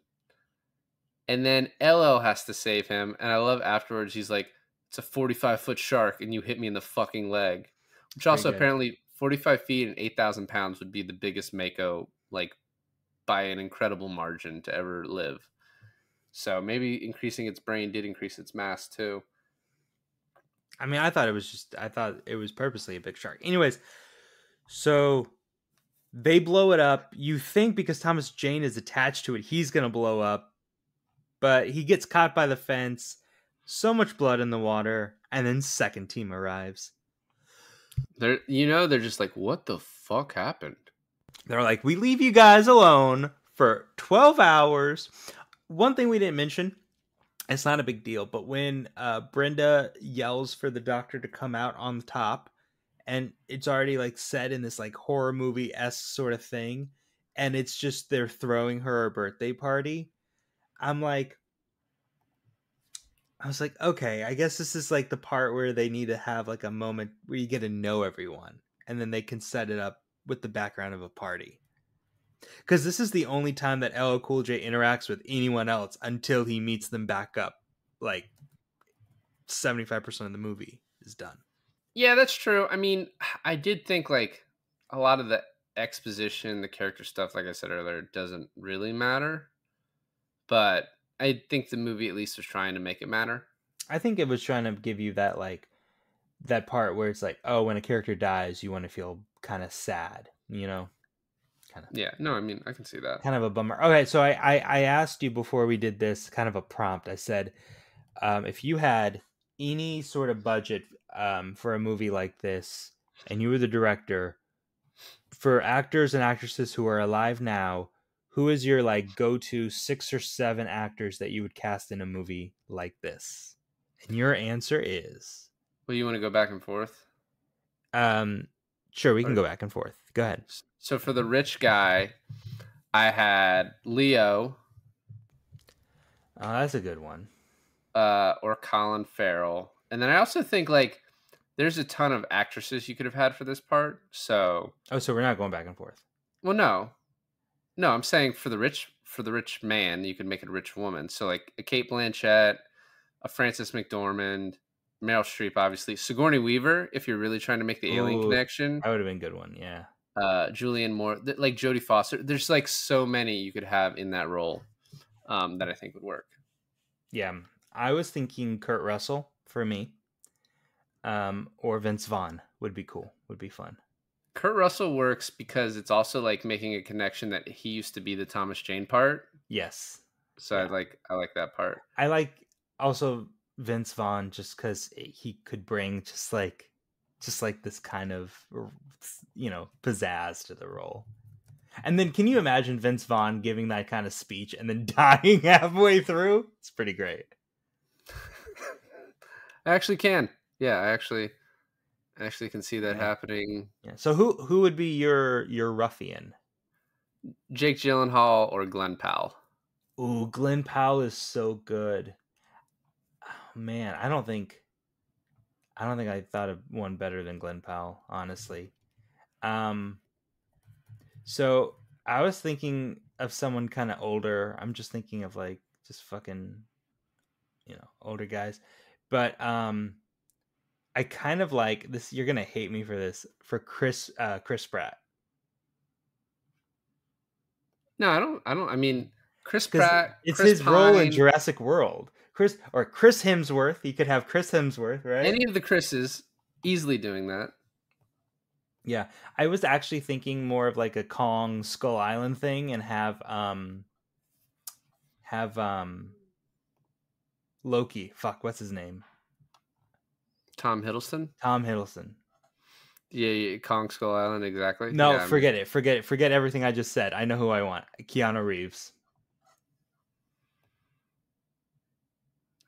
And then LL has to save him. And I love afterwards, he's like, it's a 45-foot shark, and you hit me in the fucking leg. Which also Pretty good. apparently 45 feet and 8,000 pounds would be the biggest Mako, by an incredible margin to ever live. So maybe increasing its brain did increase its mass too. I mean, I thought it was purposely a big shark. Anyways, so they blow it up. You think because Thomas Jane is attached to it, he's going to blow up. But he gets caught by the fence. So much blood in the water. And then second team arrives. They're just like, what the fuck happened? They're like, we leave you guys alone for 12 hours. One thing we didn't mention, it's not a big deal, but when Brenda yells for the doctor to come out on the top, and it's already set in this horror movie-esque sort of thing, and it's just they're throwing her a birthday party. I was like, okay, I guess this is the part where they need to have a moment where you get to know everyone, and then they can set it up with the background of a party. Because this is the only time that LL Cool J interacts with anyone else until he meets them back up 75% of the movie. is done. Yeah, that's true. I mean, I did think like a lot of the exposition, the character stuff, like I said earlier, doesn't really matter. But I think the movie at least was trying to make it matter. I think it was trying to give you that like that part where it's like, oh, when a character dies, you want to feel kind of sad, you know, Yeah, no, I mean, I can see that. kind of a bummer. Okay, so I asked you before we did this, kind of a prompt. I said, if you had any sort of budget for a movie like this, and you were the director, for actors and actresses who are alive now, who is your like go-to 6 or 7 actors that you would cast in a movie like this? And your answer is, Well, you want to go back and forth? sure, we can go back and forth. Go ahead. So for the rich guy, I had Leo Oh, that's a good one. or Colin Farrell. And then I also think like there's a ton of actresses you could have had for this part. So Oh, so we're not going back and forth. well no, I'm saying for the rich man, you could make it a rich woman. So like a Kate Blanchett, a Frances McDormand, Meryl Streep, obviously. Sigourney Weaver, if you're really trying to make the alien Ooh, connection. That would have been a good one, yeah. Julianne Moore, like Jodie Foster. There's like so many you could have in that role that I think would work. Yeah, I was thinking Kurt Russell for me, or Vince Vaughn would be cool. Would be fun. Kurt Russell works because it's also like making a connection that he used to be the Thomas Jane part. Yes, So Yeah. I like that part. I like also Vince Vaughn just because he could bring just like this kind of pizzazz to the role. And then can you imagine Vince Vaughn giving that kind of speech and then dying halfway through? It's pretty great. I actually can. Yeah, I actually can see that happening. Yeah. So who would be your ruffian? Jake Gyllenhaal or Glenn Powell. Ooh, Glenn Powell is so good. Oh, man, I don't think I thought of one better than Glenn Powell, honestly. So I was thinking of someone kind of older. I'm just thinking of like just fucking, older guys. But I kind of like this. You're gonna hate me for this. For Chris Pratt. No, I don't. I mean, Chris 'Cause Pratt. It's Chris his role in Pine, Jurassic World. Chris Hemsworth. You could have Chris Hemsworth, right? Any of the Chris's easily doing that. Yeah, I was actually thinking more of like a Kong Skull Island thing, and have Loki. Fuck, what's his name? Tom Hiddleston. Tom Hiddleston. Yeah, Kong Skull Island, exactly. No, Yeah, forget it. Forget everything I just said. I know who I want. Keanu Reeves.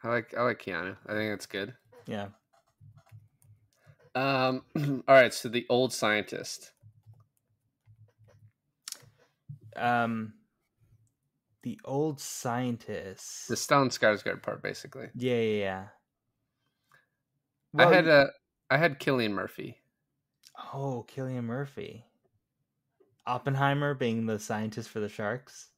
I like Keanu. I think that's good. Yeah. All right, so the old scientist. The old scientist. The Stellan Skarsgård part, basically. Yeah. Well, I had Cillian Murphy. Oh, Cillian Murphy. Oppenheimer being the scientist for the sharks.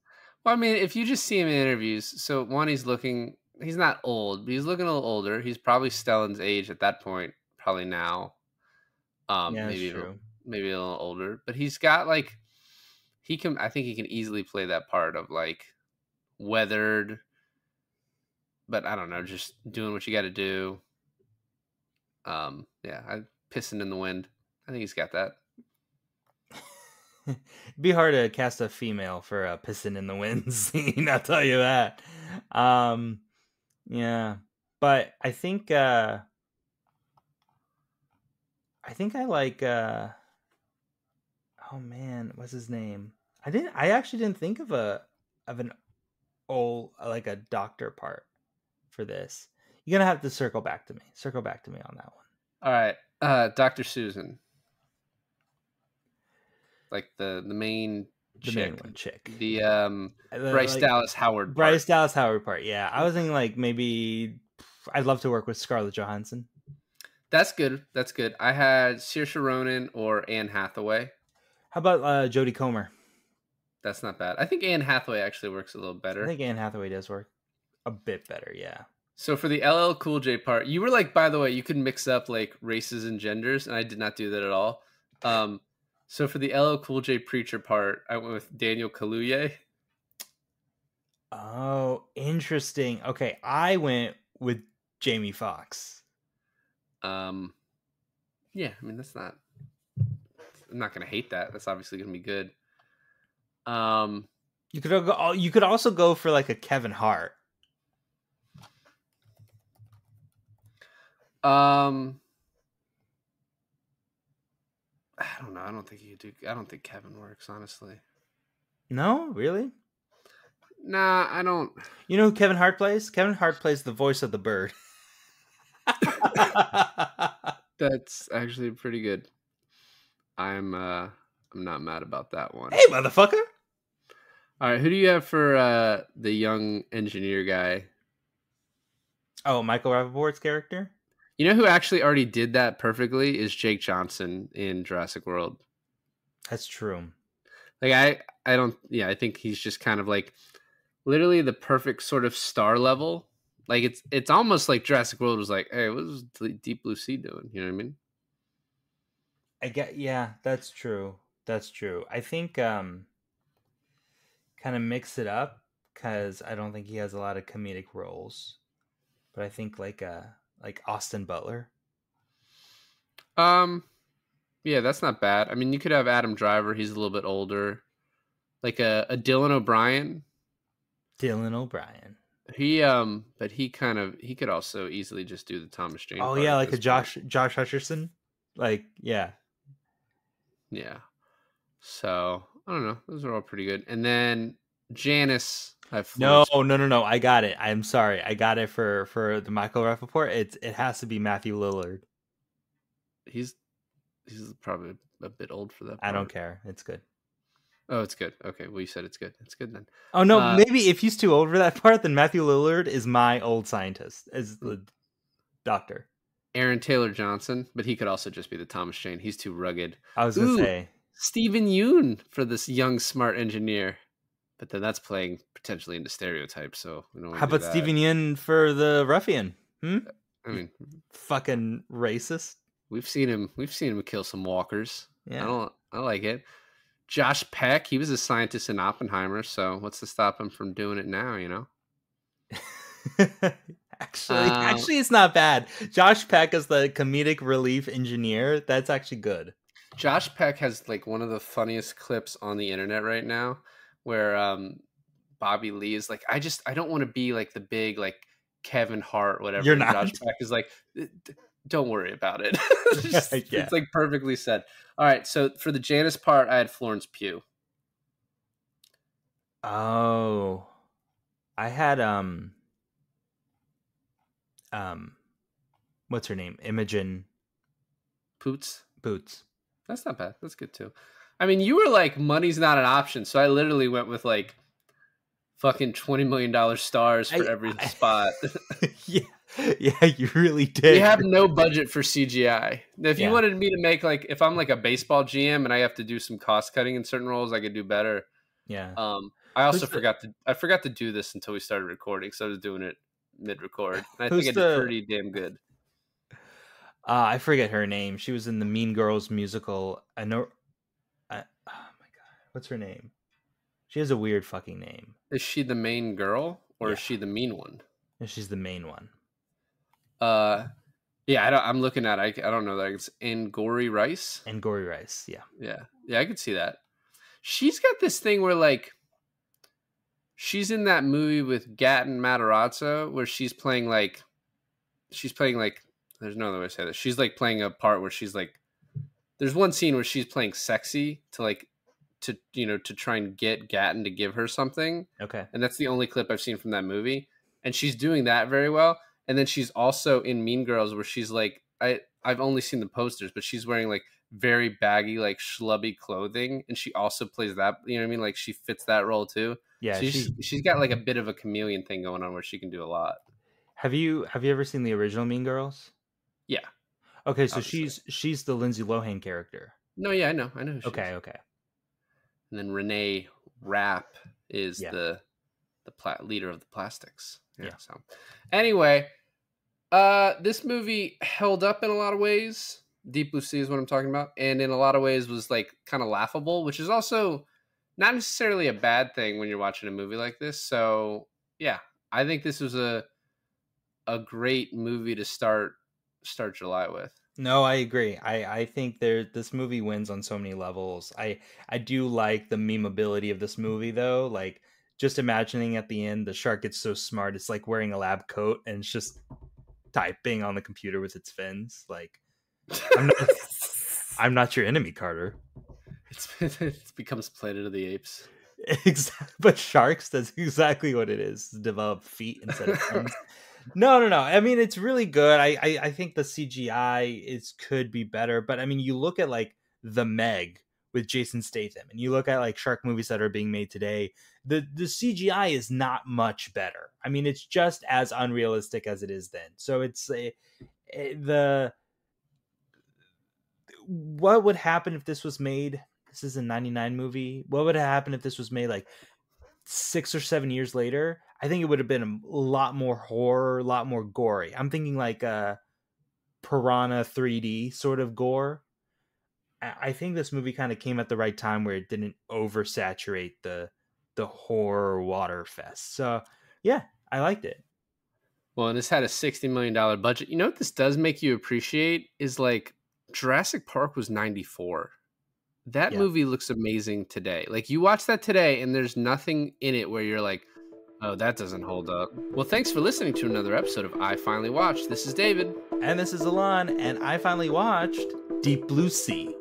Well, I mean, if you just see him in interviews, so one, he's not old, but he's looking a little older. He's probably Stellan's age at that point, probably now. Yeah, maybe that's true. maybe a little older, but he's got like I think he can easily play that part of like weathered, but I don't know, just doing what you got to do. Pissing in the wind. I think he's got that. It'd be hard to cast a female for a piston in the wind scene, I'll tell you that. Yeah. But I think I like oh man, what's his name? I actually didn't think of an old like a doctor part for this. You're gonna have to circle back to me on that one. All right. Dr. Susan. Like the main chick. The Bryce Dallas Howard part. Bryce Dallas Howard part, yeah. I was thinking like maybe I'd love to work with Scarlett Johansson. That's good. I had Saoirse Ronan or Anne Hathaway. How about Jodie Comer? That's not bad. I think Anne Hathaway actually works a little better. I think Anne Hathaway does work a bit better, yeah. So for the LL Cool J part, you were like, by the way, you could mix up like races and genders, and I did not do that at all. So for the LL Cool J preacher part, I went with Daniel Kaluuya. Oh, interesting. Okay, I went with Jamie Foxx. Yeah, I mean that's not. I'm not gonna hate that. That's obviously gonna be good. You could also go for like a Kevin Hart. I don't know. I don't think you do. I don't think Kevin works, honestly. No, really? Nah, I don't. You know who Kevin Hart plays? Kevin Hart plays the voice of the bird. That's actually pretty good. I'm not mad about that one. Hey, motherfucker! All right, who do you have for the young engineer guy? Oh, Michael Rapaport's character? You know who actually already did that perfectly is Jake Johnson in Jurassic World. That's true. Like I don't. Yeah, I think he's just kind of like literally the perfect sort of star level. Like it's almost like Jurassic World was like, hey, what was Deep Blue Sea doing? You know what I mean? Yeah, that's true. That's true. I think kind of mix it up because I don't think he has a lot of comedic roles. But I think like Austin Butler. Yeah, that's not bad. I mean, you could have Adam Driver. He's a little bit older. Like a Dylan O'Brien. Dylan O'Brien. But he could also easily just do the Thomas Jane. Oh part yeah, at like a this Josh point. Hutcherson. Like yeah. Yeah. So I don't know. Those are all pretty good. And then Janice. No. I got it. I'm sorry. I got it for the Michael Rapaport. It has to be Matthew Lillard. He's probably a bit old for that part. I don't care. It's good. Oh, it's good. Okay, well you said it's good. It's good then. Oh no, maybe if he's too old for that part, then Matthew Lillard is my old scientist as the doctor. Aaron Taylor Johnson, but he could also just be the Thomas Jane. He's too rugged. I was gonna say Stephen Yoon for this young smart engineer, but then that's playing potentially into stereotypes. So we don't want how about Stephen Yin for the ruffian? I mean, fucking racist. We've seen him kill some walkers. Yeah, I like it. Josh Peck, he was a scientist in Oppenheimer, so what's to stop him from doing it now? You know. Actually, it's not bad. Josh Peck as the comedic relief engineer. That's actually good. Josh Peck has like one of the funniest clips on the internet right now, where Bobby Lee is like, I don't want to be like the big like Kevin Hart, whatever. You're not. Josh Peck is like, don't worry about it. Yeah. It's like perfectly said. All right, so for the Janice part, I had Florence Pugh. Oh, I had what's her name? Imogen Boots. That's not bad. That's good too. I mean, you were like, money's not an option, so I literally went with like fucking $20 million stars for every spot. Yeah, you really did. You have no budget for CGI. If you wanted me to make like, if I'm like a baseball GM and I have to do some cost cutting in certain roles, I could do better. Yeah. I also forgot to do this until we started recording, so I was doing it mid-record. And I think I did pretty damn good. I forget her name. She was in the Mean Girls musical. I know. Oh my god, what's her name? She has a weird fucking name. Is she the main girl or is she the mean one? She's the main one. Yeah, I'm looking at it. I don't know that it's Angourie Rice. Angourie Rice, yeah. Yeah, I could see that. She's got this thing where like she's in that movie with Gatton Matarazzo where she's playing like there's no other way to say that. She's like playing a part where she's like there's one scene where she's playing sexy to try and get Gatton to give her something. Okay. And that's the only clip I've seen from that movie. And she's doing that very well. And then she's also in Mean Girls where she's like, I've only seen the posters, but she's wearing like very baggy, like schlubby clothing. And she also plays that, you know what I mean? Like she fits that role too. Yeah. So she's got like a bit of a chameleon thing going on where she can do a lot. Have you ever seen the original Mean Girls? Yeah. Okay. So she's the Lindsay Lohan character. No. Yeah, I know. Who she is. Okay. And then Renee Rapp is the leader of the Plastics. Yeah. So anyway, this movie held up in a lot of ways. Deep Blue Sea is what I'm talking about, and in a lot of ways was like kind of laughable, which is also not necessarily a bad thing when you're watching a movie like this. So yeah, I think this was a great movie to start July with. No, I agree. I think this movie wins on so many levels. I do like the memeability of this movie though. Like just imagining at the end the shark gets so smart it's like wearing a lab coat and it's just typing on the computer with its fins. Like I'm not, I'm not your enemy, Carter. It becomes Planet of the Apes. But sharks, that's exactly what it is. Develop feet instead of fins. No. I mean, it's really good. I think the CGI could be better, but I mean, you look at like The Meg with Jason Statham, and you look at like shark movies that are being made today. The CGI is not much better. I mean, it's just as unrealistic as it is then. So it's what would happen if this was made? This is a 99 movie. What would happen if this was made like 6 or 7 years later? I think it would have been a lot more horror, a lot more gory. I'm thinking like a Piranha 3D sort of gore. I think this movie kind of came at the right time where it didn't oversaturate the horror water fest. So yeah, I liked it. Well, and this had a $60 million budget. You know what this does make you appreciate is like Jurassic Park was 94. That Yeah. movie looks amazing today. Like you watch that today and there's nothing in it where you're like, oh, that doesn't hold up. Well, thanks for listening to another episode of I Finally Watched. This is David. And this is Alon, and I finally watched Deep Blue Sea.